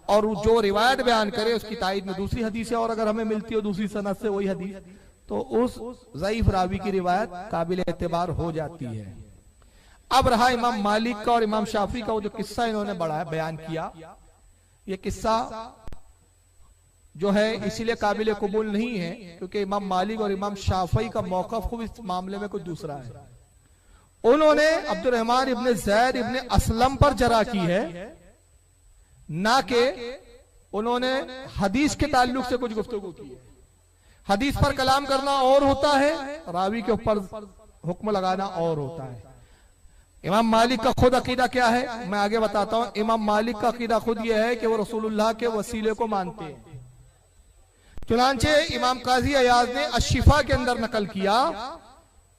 और जो रिवायत बयान करे उसकी तायीद में दूसरी हदीस है, और अगर हमें मिलती हो दूसरी सनद से वही हदीस, तो उस ज़ईफ रावी की रिवायत काबिल एतबार हो जाती है। अब रहा इमाम मालिक का और इमाम शाफी का वो जो किस्सा इन्होंने बयान किया, ये किस्सा जो है इसीलिए काबिल कबूल नहीं है क्योंकि इमाम मालिक और इमाम शाफी का मौक़िफ़ खुद इस मामले में कुछ दूसरा है। उन्होंने अब्दुर्रहमान इब्न ज़ैद इब्न असलम पर जरा की है, ना कि उन्होंने हदीस के ताल्लुक से कुछ गुफ्तगू की है। हदीस पर कलाम करना और होता है, रावी के ऊपर हुक्म लगाना और होता है। इमाम मालिक का खुद अकीदा क्या है मैं आगे बताता हूं। इमाम मालिक का अकीदा खुद यह है कि वो रसूलुल्लाह के वसीले को मानते हैं। चुनांचे इमाम काजी अयाज ने अशिफा के अंदर नकल किया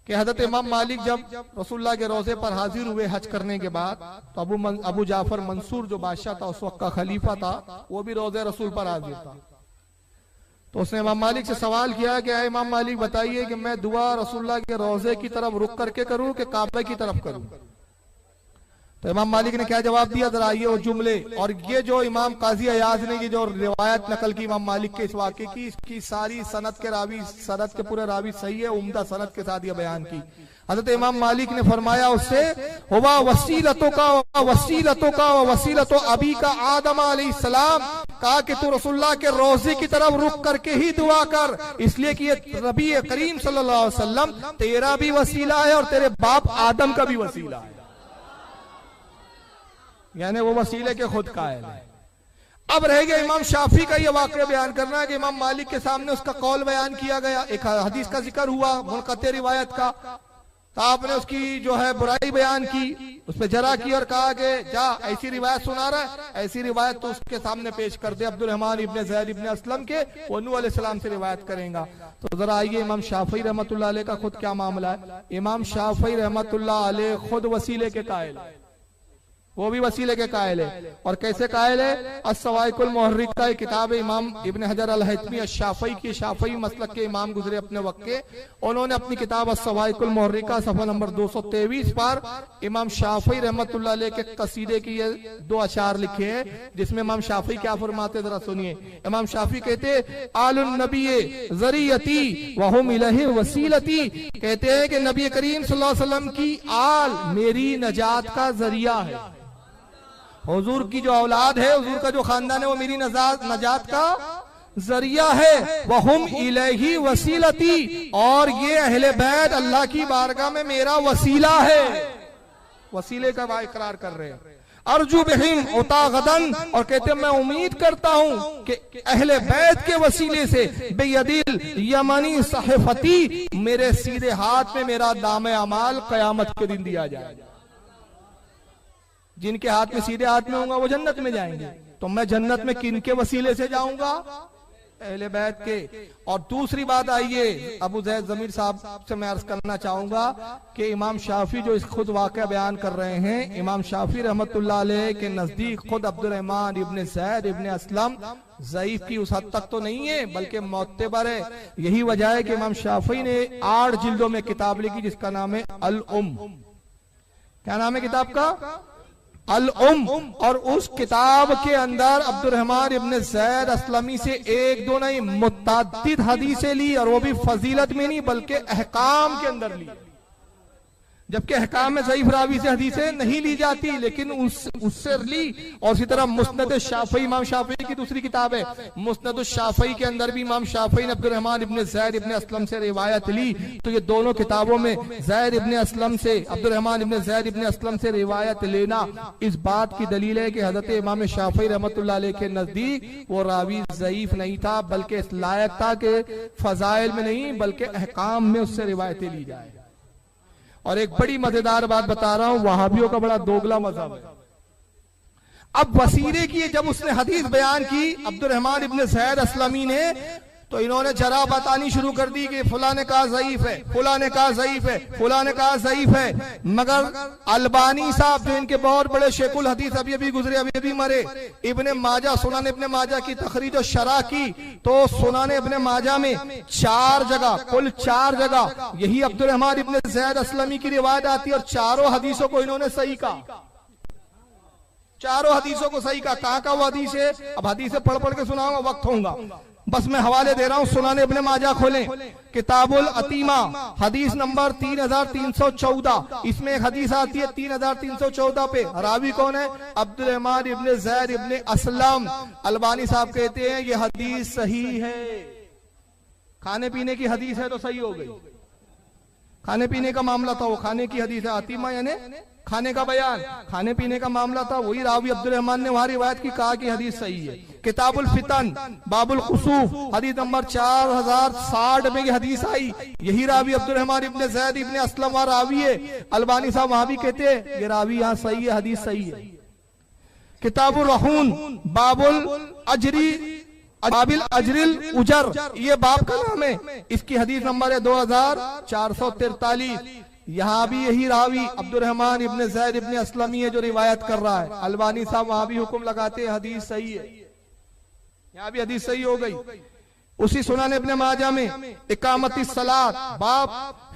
कि हजरत इमाम मालिक जब रसूलुल्लाह के रोजे पर हाजिर हुए हज करने के बाद, तो अबू जाफर मंसूर जो बादशाह था उस वक्त का खलीफा था, वो भी रोजे रसूल पर हाजिर था। तो उसने इमाम मालिक से सवाल किया कि इमाम मालिक बताइए कि मैं दुआ रसूलुल्लाह के रोजे की तरफ रुख करके करूं कि काबे की तरफ करूं? तो इमाम मालिक ने क्या जवाब दिया, जरा ये वो जुमले। और ये जो इमाम काजी अयाज ने ये जो रिवायत नकल की इमाम मालिक के इस वाक़े की, इसकी सारी सनद के रावी, सनद के पूरे रावी सही है, उम्दा सनद के साथ ये बयान की। हजरत इमाम मालिक ने फरमाया उससे, हुवा वसीलतों का वसीलतो अबी का आदम अलैहिस्सलाम, कहा कि तू रसूलुल्लाह के रोजे की तरफ रुख करके ही दुआ कर, इसलिए कि ये नबी करीम सल्लल्लाहु अलैहि वसल्लम तेरा भी वसीला है और तेरे बाप आदम का भी वसीला है। यानी वो वसीले के खुद कायल है। अब रह गया इमाम शाफी का ये वाक़या बयान करना है कि इमाम मालिक के सामने उसका कौल बयान किया गया, एक हदीस का जिक्र हुआ मुनक़ते रिवायत का, तो आपने उसकी जो है बुराई बयान की, उस पर जरा की और कहा कि जा ऐसी रिवायत सुना रहा है, ऐसी रिवायत तो उसके सामने पेश कर दे अब्दुर्रहमान इब्ने ज़ैद इब्ने अस्लम के, वो नूह अलैहिस्सलाम से रिवायत करेगा। तो जरा आइए इमाम शाफी रहमतुल्लाह अलैह का खुद क्या मामला है। इमाम शाफी रहमतुल्लाह अलैह खुद वसीले के कायल है, वो भी वसीले के कायल है। और कैसे कायल है? अस्सवाइकुल मुहर्रिका का किताब इमाम इब्न हजर अल हैतमी अश-शाफई की, शाफई मसलक के इमाम गुजरे अपने वक्त के, उन्होंने अपनी किताब अस्सवाइकुल मुहर्रिका सफ़ा नंबर 223 पर इमाम शाफई रहमतुल्लाह अलैह के कसीदे की ये 2 अशार लिखे हैं, जिसमें इमाम शाफी क्या फरमाते जरा सुनिए। इमाम शाफी कहते आलुन नबी ज़रियती व हुम इलैहि वसीलती, कहते हैं कि नबी करीम सल्लल्लाहु अलैहि वसल्लम की आल मेरी नजात का जरिया है। हुजूर की जो औलाद है, हुजूर का जो खानदान है, वो मेरी नजात का जरिया है। वहुम इलैहि वसीलती, और ये अहले बैत अल्लाह की बारगाह में मेरा वसीला है। वसीले का इकरार कर रहे हैं। अर्जु बिहिम उतागदन, और कहते मैं उम्मीद करता हूं कि अहले बैत के वसीले से बेयदिल यमनी सहिफती, मेरे सीधे हाथ में मेरा नाम अमाल कयामत के दिन दिया जाए। जिनके हाथ में सीधे हाथ में होगा वो जन्नत में जाएंगे, तो मैं जन्नत में किनके वसीले से जाऊंगा? अहले बैत के। और दूसरी बात आइए अबू ज़ैद ज़मीर साहब से मैं अर्ज करना चाहूंगा कि इमाम शाफी जो इस खुद वाक़या बयान कर रहे हैं, इमाम शाफी रहमतुल्लाह अलैह के नजदीक खुद अब्दुर्रहमान इब्ने ज़ैद इब्ने अस्लम ज़ईफ की उस हद तक तो नहीं है, बल्कि मोतबर है। यही वजह है कि इमाम शाफी ने 8 जिल्दों में किताब लिखी जिसका नाम है अल उम। क्या नाम है किताब का? अल उम। और उस किताब के अंदर अब्दुर्रहमान इब्ने ज़ैद अस्लमी से 1-2 नहीं मुतअद्दिद हदीसें ली, और वो भी फजीलत में नहीं बल्कि अहकाम के अंदर ली। जबकि अहकाम में ज़ईफ रावी से हदीसें नहीं ली जाती, लेकिन उससे ली। और इसी तरह मुस्नद शाफई, इमाम शाफई की दूसरी किताब है मुस्नद शाफई, के अंदर भी इमाम शाफई ने अब्दुर्रहमान इब्ने ज़ैद इब्ने अस्लम से रिवायत ली। तो ये दोनों किताबों में ज़ैद इब्ने अस्लम से, अब्दुर्रहमान इब्ने ज़ैद इब्ने अस्लम से रिवायत लेना इस बात की दलील है कि हज़रत इमाम शाफई रहमतुल्लाह अलैह के नजदीक वो रावी ज़ईफ नहीं था, बल्कि इस लायक था कि फजाइल में नहीं बल्कि अहकाम में उससे रिवायतें ली जाए। और एक बड़ी मजेदार बात बता रहा हूं, वहाबियों का बड़ा दोगला मजहब है। अब वसीले की जब उसने हदीस बयान की अब्दुर्रहमान इब्ने ज़ैद अस्लमी ने, तो इन्होंने जरा बतानी शुरू कर दी कि फुला ने कहा ज़ईफ है, फुला ने कहा ज़ईफ है, फुला ने कहा ज़ईफ है। मगर अलबानी साहब जो इनके बहुत बड़े शेखुल हदीस अभी अभी गुजरे, अभी अभी मरे, इब्ने माजा, सुनान इब्ने माजा की तखरीज और शरह की, तो सुनान इब्ने माजा में 4 जगह, कुल 4 जगह यही अब्दुर्रहमान इब्ने ज़ैद अस्लमी की रिवायत आती है, और चारों हदीसों को इन्होंने सही कहा। चारों हदीसों को सही कहा। कहाँ का वो हदीस है? अब हदीसें पढ़ पढ़ के सुनाऊंगा, वक्त होगा, बस मैं हवाले दे रहा हूं। सुनान इब्ने माजा खोलें, किताबुल अतीमा, हदीस नंबर 3314। इसमें एक हदीस आती है 3314 पे। रावी कौन है? अब्दुर्रहमान इब्ने ज़ैद इब्ने अस्लम। अलबानी साहब कहते हैं ये हदीस सही है। खाने पीने की हदीस है तो सही हो गई। खाने पीने का मामला था, वो खाने की हदीस है। अतीमा यानी खाने का बयान, खाने पीने का मामला था, वही रावी अब्दुर्रहमान ने वहां रिवायत की, कहा कि हदीस सही है। किताबुल फितन, बाबुल खुसूफ, हदीस नंबर 4060 में ये हदीस आई। यही रावी अब्दुर्रहमान इब्ने ज़ैद इब्ने अस्लम वहां रावी है। अलबानी साहब वहां भी कहते हैं ये रावी यहाँ सही है, हदीस सही है। किताबुल रहून, बाबुल अजरी, बाबिल अजरिल उजर, ये बाब का नाम है। इसकी हदीस नंबर है 2443। यहाँ भी यही रावी अब्दुर्रहमान इब्ने ज़ैद इब्ने अस्लमी है जो रिवायत कर रहा है। अलबानी साहब वहां भी हुक्म लगाते हैं हदीस सही है, यहाँ भी हदीस सही हो गई। उसी सुनान इब्ने माजा में इकामती सलात बाब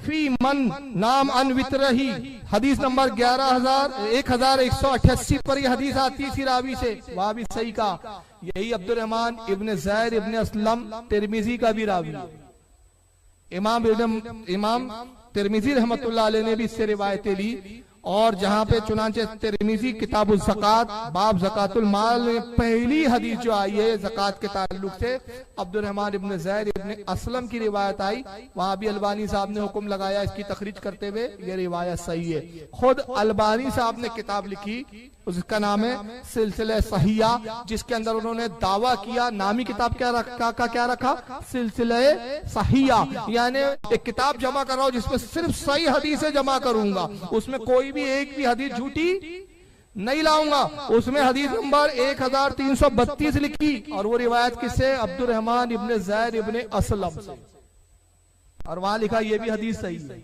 फी मन नाम अन वितरही, हदीस नंबर 1188 पर यह हदीस आती थी रावी से, वहां भी सही का। यही अब्दुर्रहमान इब्ने ज़ैद इब्ने अस्लम तिरमिजी का भी रावी, इमाम तिरमिजी रहमतुल्लाह अलैह ने भी इससे रिवायतें ली। और जहां पे चुनांचे तिरमिज़ी किताबुल ज़कात बाब ज़कातुल माल में पहली हदीस जो आई है ज़कात के ताल्लुक से अब्दुर्रहमान इब्न ज़ैद इब्न असलम की रिवायत आई, वहां भी अलबानी साहब ने हुक्म लगाया इसकी तखरीज करते हुए ये रिवायत सही है। खुद अलबानी साहब ने किताब लिखी, उसका नाम है सिलसिला सहिया, जिसके अंदर उन्होंने दावा किया, नामी किताब क्या रखा सिलसिला सहिया, यानी एक किताब जमा कर रहा हूं जिसमें सिर्फ सही हदीसें जमा करूंगा, उसमें कोई भी एक भी हदीस झूठी नहीं लाऊंगा। उसमें हदीस नंबर 1332 लिखी और वो रिवायत किससे, अब्दुर्रहमान इब्न ज़ैद इब्न असलम से, और वहां लिखा ये भी हदीस सही है।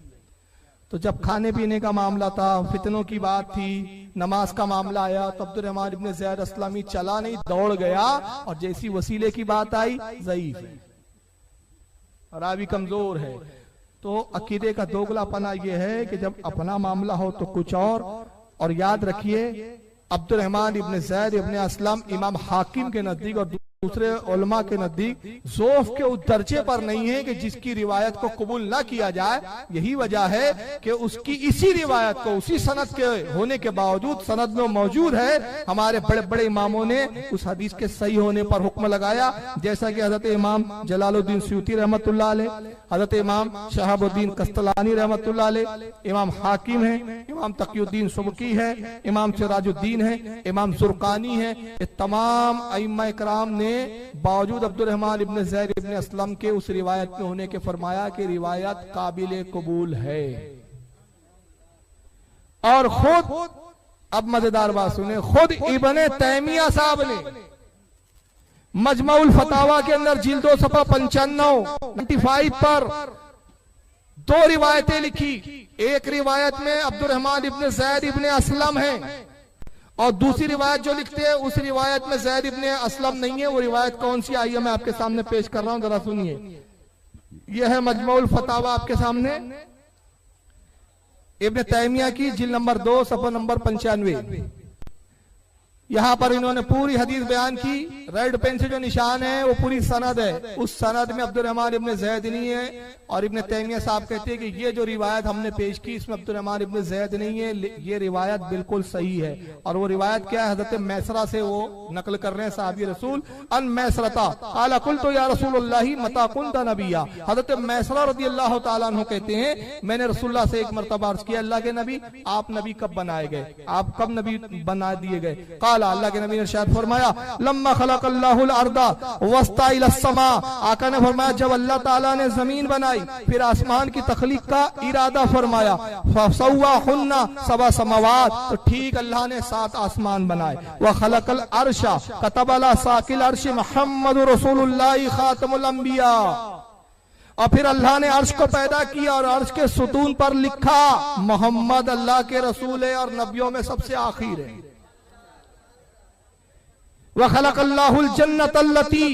तो जब खाने पीने का मामला था, फितनों की बात थी, नमाज का मामला आया, तो अब्दुर्रहमान इब्न ज़ैद असलमी चला नहीं, दौड़ गया, और जैसी वसीले की बात आई ज़ईफ है, रावी कमजोर है। तो अकीदे का दोगलापना यह है कि जब अपना मामला हो तो कुछ और याद रखिए अब्दुर्रहमान इब्न ज़ैद इब्न असलम इमाम हाकिम के नजदीक और दूसरे उलमा के नजदीक ज़ौफ़ के उस दर्जे पर नहीं है कि जिसकी रिवायत को कबूल ना किया जाए। यही वजह है कि उसकी इसी रिवायत को उसी सनद के होने के बावजूद सनद में मौजूद है, हमारे बड़े बड़े इमामों ने उस हदीस के सही होने पर हुक्म लगाया, जैसा कि हजरत इमाम जलालुद्दीन सयूती रहमतुल्लाह अलैह, हजरत इमाम शहाबुद्दीन कस्तलानी रहमतुल्लाह अलैह, इमाम हाकिम है, इमाम तकीउद्दीन सुबकी है, इमाम सिराजुद्दीन है, इमाम जुरकानी है, ये तमाम अइम्मा इकराम ने बावजूद अब्दुर्रहमान इब्न ज़ैद इब्न असलम के उस रिवायत में होने के फरमाया कि रिवायत काबिल कबूल है। और खुद, अब मजेदार बात सुने, खुद इब्न तैमिया साहब ने मजमुउल फतावा के अंदर जिल्दो सफा 95 पर 2 रिवायतें लिखी। एक रिवायत में अब्दुर्रहमान इब्न ज़ैद इब्न असलम है और दूसरी रिवायत जो लिखते हैं उस रिवायत में ज़ैद इब्न असलम नहीं है। वो रिवायत कौन सी आई है मैं आपके सामने पेश कर रहा हूं, जरा सुनिए। यह है मजमुउल फतावा आपके सामने, इब्न तैमिया की जिल्द नंबर 2 सफ़ा नंबर 95। यहां पर इन्होंने पूरी हदीस बयान की, रेड पेन से जो निशान है वो पूरी सनद है, उस सनद में अब्दुर्रहमान इब्न ज़ैद नहीं है। और इब्न तैमिया साहब कहते हैं कि ये जो रिवायत हमने पेश की इसमें अब्दुर्रहमान इब्न ज़ैद नहीं है, ये रिवायत बिल्कुल सही है। और वो रिवायत क्या है, हज़रत मैसरा से वो नकल कर रहे हैं साहबी रसूल, अन मैसरता क़ाला क़ुल्तु या रसूलल्लाह मता कुन्ता नबिय्या। हज़रत मैसरा रज़ियल्लाहु ताला अन्हु कहते हैं मैंने रसूलुल्लाह से एक मरतबा अर्ज़ किया, अल्लाह के नबी आप नबी कब बनाए गए, आप कब नबी बना दिए गए। अल्लाह के नबी ने इरशाद फरमाया लम्मा खलक़ल्लाहुल अर्दा वस्ता इलस समा, आका ने फरमाया जब अल्लाह ताला ने जमीन बनाई फिर आसमान की तख्लीक का इरादा फरमाया, फसव्वाहुन्ना सबा समावात, तो ठीक अल्लाह ने 7 आसमान बनाए। व खलक़ल अर्शा कतब अला साकिल अर्श मुहम्मदुर रसूलुल्लाह खातमुल अंबिया, और फिर अल्लाह ने अर्श को पैदा किया और अर्श के सुतून पर लिखा मोहम्मद अल्लाह के रसूल है और नबियों में सबसे आखिर है। व खलक़ल्लाहुल जन्नत अल्लती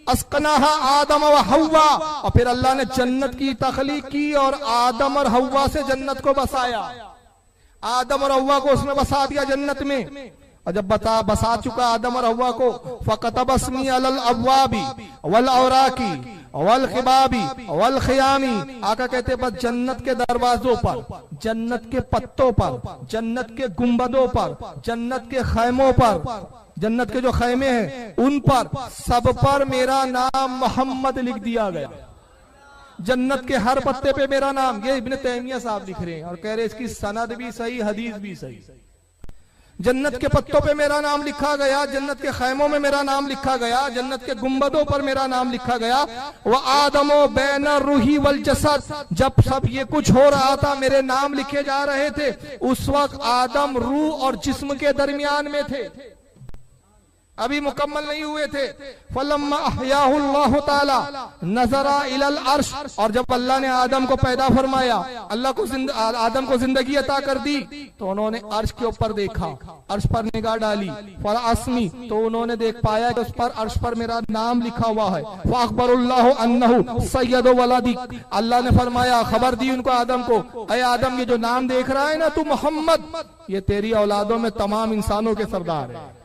अस्कनाहा आदम व हव्वा, और फिर अल्लाह ने जन्नत की तख्लीक की और आदम और हव्वा से जन्नत को बसाया। आदम और हव्वा को उसने बसा दिया जन्नत में, और जब बसा चुका आदम और हव्वा को, फ़कतब अस्मी अलल अब्वाबी वल औराकी वल खिबाबी वल खियामी, आका कहते बस जन्नत के दरवाजों पर, जन्नत के पत्तों पर, जन्नत के गुंबदों पर, जन्नत के खैमों पर, जन्नत के जो खैमे हैं उन पर, सब पर मेरा नाम मोहम्मद लिख दिया गया। जन्नत के हर पत्ते पे मेरा नाम, ये इब्न तैमिया साहब लिख रहे हैं और कह रहे हैं इसकी सनद भी सही, हदीस भी सही। जन्नत के पत्तों पे मेरा नाम लिखा गया, जन्नत के खैमों में मेरा नाम लिखा गया, जन्नत के गुंबदों पर मेरा नाम लिखा गया। वह आदमो बैन रूही वल जसद, जब सब ये कुछ हो रहा था मेरे नाम लिखे जा रहे थे, उस वक्त आदम रूह और जिस्म के दरमियान में थे, अभी मुकम्मल नहीं हुए थे। फलम्मा अहयाहुल्लाहु ताला नजरा इलल अर्श, और जब अल्लाह ने आदम को पैदा फरमाया, अल्लाह को आदम को जिंदगी अता कर दी, तो उन्होंने अर्श के ऊपर देखा, अर्श पर निगाह डाली। फअस्मी, तो उन्होंने देख पाया कि उस पर अर्श पर मेरा नाम लिखा हुआ है। फअखबरुल्लाहु अन्नहु सय्यदु वलदिक, अल्लाह ने फरमाया, खबर दी उनको आदम को, अय आदम ये जो नाम देख रहा है ना तू मोहम्मद, ये तेरी औलादों में तमाम इंसानों के सरदार है।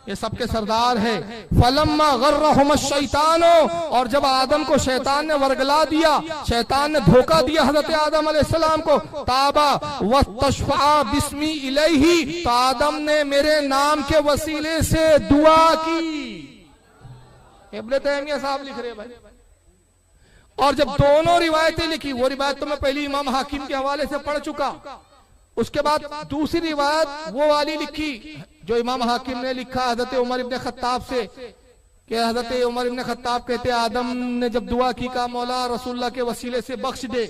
ये सबके सरदार है। फलम्मा गर्रहुम शैतानो, और जब आदम को शैतान ने वर्गला दिया, शैतान ने धोखा दिया हजरत आदम अलैहिस्सलाम को, ताबा वस्तशफा बिस्मी इलैहि, तो आदम ने मेरे नाम के वसीले से दुआ की। इब्न तैमिया साहब लिख रहे भाई। और जब दोनों रिवायतें लिखी, वो रिवायत तो मैं पहली इमाम हाकिम के हवाले से पढ़ चुका, उसके बाद दूसरी रिवायत वो वाली लिखी जो इमाम हाकिम ने लिखा हजरत उमर इब्न खत्ताब से, कि हजरत उमर इब्न खत्ताब कहते आदम ने जब दुआ की का मौला रसूलुल्लाह के वसीले से बख्श दे।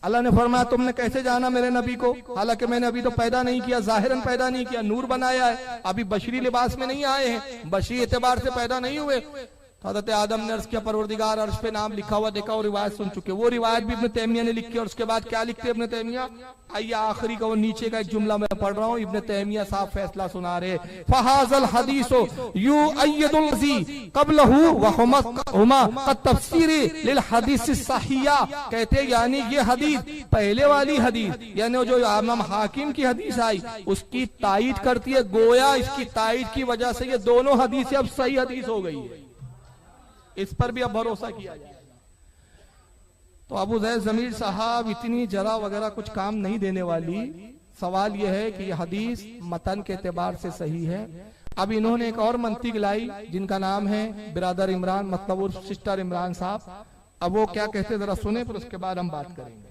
अल्लाह ने फरमाया तुमने कैसे जाना मेरे नबी को, हालांकि मैंने अभी तो पैदा नहीं किया, जाहिरन पैदा नहीं किया, नूर बनाया है, अभी बशरी लिबास में नहीं आए हैं, बशरी एतबार से पैदा नहीं हुए। तो हज़रत आदम ने अर्ज किया परवरदिगार, अर्श पे नाम लिखा हुआ देखा और रिवायत सुन चुके। वो रिवायत भी इब्न तैमिया ने लिखी, और उसके बाद क्या लिखते इब्न तैमिया, आइए आखिरी का वो नीचे का एक जुमला मैं पढ़ रहा हूँ, इब्न तैमिया साहब फैसला सुना रहे। फहाज़ल हदीसो युअय्यिदुल लज़ी क़ब्लहु व हुमा तफसीरी लिल हदीस सहिया, कहते यानी ये हदीस पहले वाली हदीस यानी जो इमाम हाकिम की हदीस आई उसकी तायीद करती है, गोया इसकी तायीद की वजह से ये दोनों हदीसें अब सही हदीस हो गई है, इस पर भी अब भरोसा किया जाए। तो अबू ज़ैद ज़मीर साहब इतनी जरा वगैरह कुछ काम नहीं देने वाली। सवाल यह है कि यह हदीस मतन के एतबार से सही है। अब इन्होंने एक और मंतिक लाई जिनका नाम है बिरादर इमरान, मतलब सिस्टर इमरान साहब। अब वो क्या कहते जरा सुने, फिर उसके बाद हम बात करेंगे।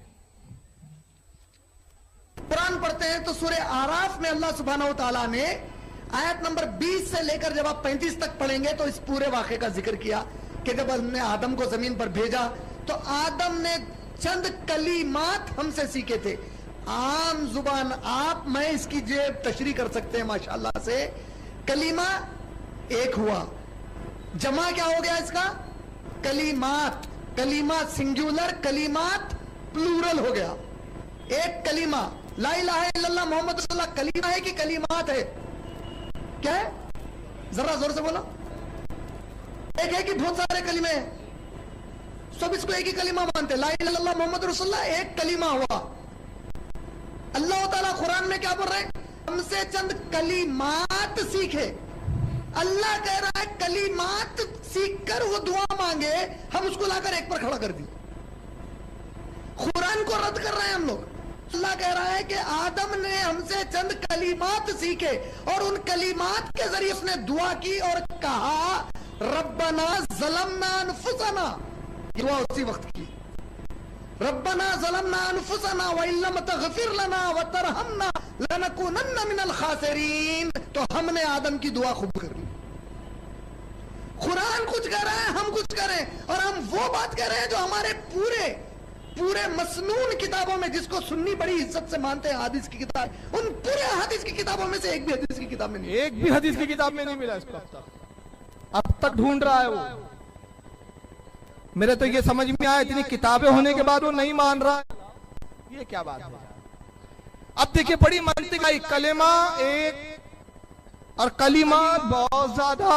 कुरान पढ़ते हैं तो सूरह आराफ में अल्लाह सुब्हानहू तआला ने आयत नंबर 20 से लेकर जब आप 35 तक पढ़ेंगे तो इस पूरे वाक़े का जिक्र किया कि जब हमने आदम को जमीन पर भेजा तो आदम ने चंद कलीमात हमसे सीखे थे। आम जुबान आप मैं इसकी जो तशरीह कर सकते हैं माशाअल्लाह से, कलीमा एक हुआ, जमा क्या हो गया इसका, कलीमात, कलीमा सिंगुलर, कलीमात प्लूरल हो गया। एक कलीमा ला इलाहा इल्लल्लाह मोहम्मद रसूलुल्लाह कलीमा है कि कलीमात है, क्या है जरा जोर से बोलो, एक है कि बहुत सारे कलीमे हैं, सब इसको एक ही कलीमा मानते हैं, ला इलाहा इल्लल्लाह मोहम्मद रसूलुल्लाह एक कलीमा हुआ। अल्लाह ताला कुरान में क्या बोल रहे हैं, हमसे चंद कलीमात सीखे। अल्लाह कह रहा है कलीमात सीखकर वो दुआ मांगे, हम उसको लाकर एक पर खड़ा कर दिए। कुरान को रद्द कर रहे हैं हम लोग। अल्लाह कह रहा है कि आदम ने हमसे चंद कलीमात सीखे और उन कलीमात के जरिए उसने दुआ की और कहा रब्बना ज़लमना अनफुसना, दुआ उसी वक्त की, रब्बना ज़लमना अनफुसना व इल्लम तग़फिर लना व तरहमना लनकुनन्ना मिनल खासिरीन। तो हमने आदम की दुआ खूब कर ली। कुरान कुछ कह रहा है, हम कुछ करें, और हम वो बात कह रहे हैं जो हमारे पूरे मसनून किताबों में, जिसको सुन्नी बड़ी इज्जत से मानते हैं, हदीस की किताब, उन पूरे हदीस की किताबों में से एक भी हदीस की किताब में नहीं, एक भी हदीस की किताब में नहीं मिला इसको। अब तक ढूंढ रहा है वो। मेरे तो ये समझ में आया इतनी किताबें होने के बाद वो नहीं मान रहा है, ये क्या बात है। अब देखिए बड़ी मंतिक आई, कलेमा एक और कलीमा बहुत ज्यादा।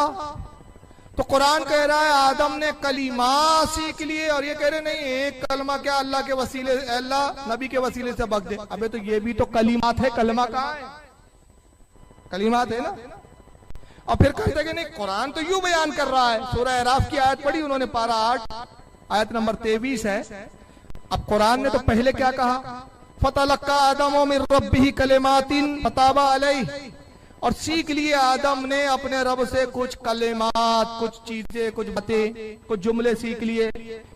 तो कुरान कह रहा है आदम ने कलीमा सीख लिए, और ये कह रहे नहीं एक कलमा क्या, अल्लाह के वसीले, अल्लाह नबी के वसीले से बख्श दे। अबे तो ये भी तो कलीमात है, कलमा कहाँ है, कलीमात है ना। और फिर कहते कि नहीं कुरान तो यूं बयान कर रहा है। सूरह अराफ की आयत पढ़ी उन्होंने, पारा 8 आयत नंबर 23 है। अब कुरान ने तो पहले क्या कहा, फतलक्का आदम मिन रब्बिही कलिमातिन फताबा अलैहि, और सीख लिए आदम ने अपने रब से कुछ कलेमात, कुछ चीजें, कुछ बातें, कुछ जुमले सीख लिए।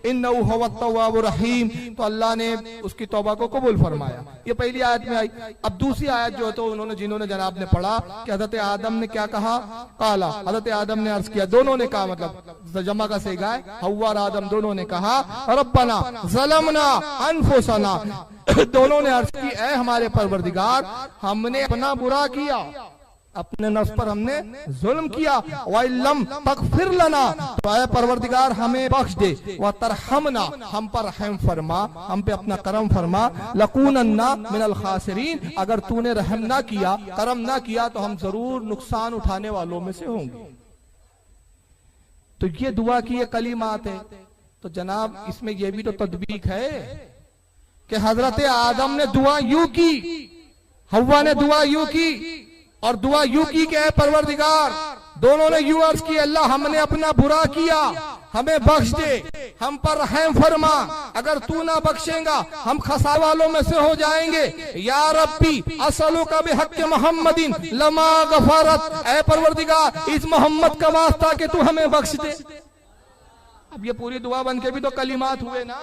इन्नहु हुवत तव्वाबुर रहीम, तो अल्लाह ने उसकी तौबा को कबूल फरमाया। ये पहली आयत में आई। अब दूसरी आयत जो है तो उन्होंने, जिन्होंने जनाब ने पढ़ा कि हजरत आदम ने क्या कहा, काला, हजरत आदम ने अर्ज किया, दोनों ने कहा, मतलब जमा का सेगा है, हव्वा और आदम दोनों ने कहा रब्बना ज़लमना अनफुसना, दोनों ने अर्ज की ऐ हमारे परवरदिगार हमने अपना बुरा किया, अपने नफ्स पर हमने जुल्म किया, वइल्लम तग़फिर लना, तो ऐ परवरदिगार हमें बख्श दे, व तरहमना, हम पर रहम फरमा, हम पे अपना करम फरमा, लकूनन्ना मिनल खासिरीन, अगर तूने रहम ना किया, करम ना किया तो हम जरूर नुकसान उठाने वालों में से होंगे। तो ये दुआ की ये कलीमात है। तो जनाब इसमें यह भी तो तदबीक है कि हजरत आदम ने दुआ यूं की, हव्वा ने दुआ यूं की, और दुआ यूं की कि ऐ परवरदिगार दोनों ने यूं अर्ज की, अल्लाह हमने अपना बुरा किया, हमें बख्श दे, हम पर रहम फरमा, अगर तू ना बख्शेगा हम खसा वालों में से हो जाएंगे। या रब्बी असलू का बेहक मोहम्मदिन लमा गफरत, ऐ परवरदिगार इस मोहम्मद का वास्ता कि तू हमें बख्श दे। अब ये पूरी दुआ बन के भी तो कलिमात हुए ना।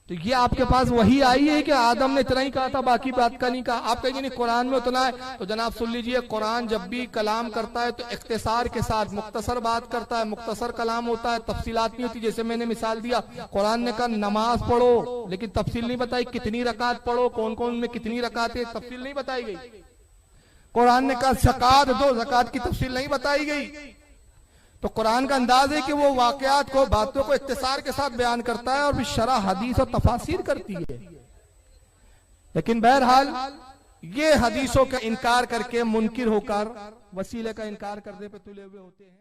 तो ये आपके पास वही आई है कि आदम ने इतना ही कहा था, बाकी बात का नहीं कहा। आप कहेंगे नहीं कुरान में उतना है, तो जनाब सुन लीजिए, कुरान जब भी कलाम करता है तो इख्तिसार के साथ मुख्तसर बात करता है, मुख्तसर कलाम होता है, तफसीलात नहीं होती। जैसे मैंने मिसाल दिया, कुरान ने कहा नमाज पढ़ो, लेकिन तफसील नहीं बताई कितनी रकात पढ़ो, कौन कौन में कितनी रकात है, तफसील नहीं बताई गई। कुरान ने कहा ज़कात दो, ज़कात की तफसील नहीं बताई गई। तो कुरान का अंदाज है कि वो वाकयात को, बातों को इख्तिसार के साथ बयान करता है और फिर शरह हदीस और तफासिर करती है। लेकिन बहरहाल ये हदीसों का इनकार करके मुनकिर होकर वसीले का इनकार करने पे तुले हुए होते हैं।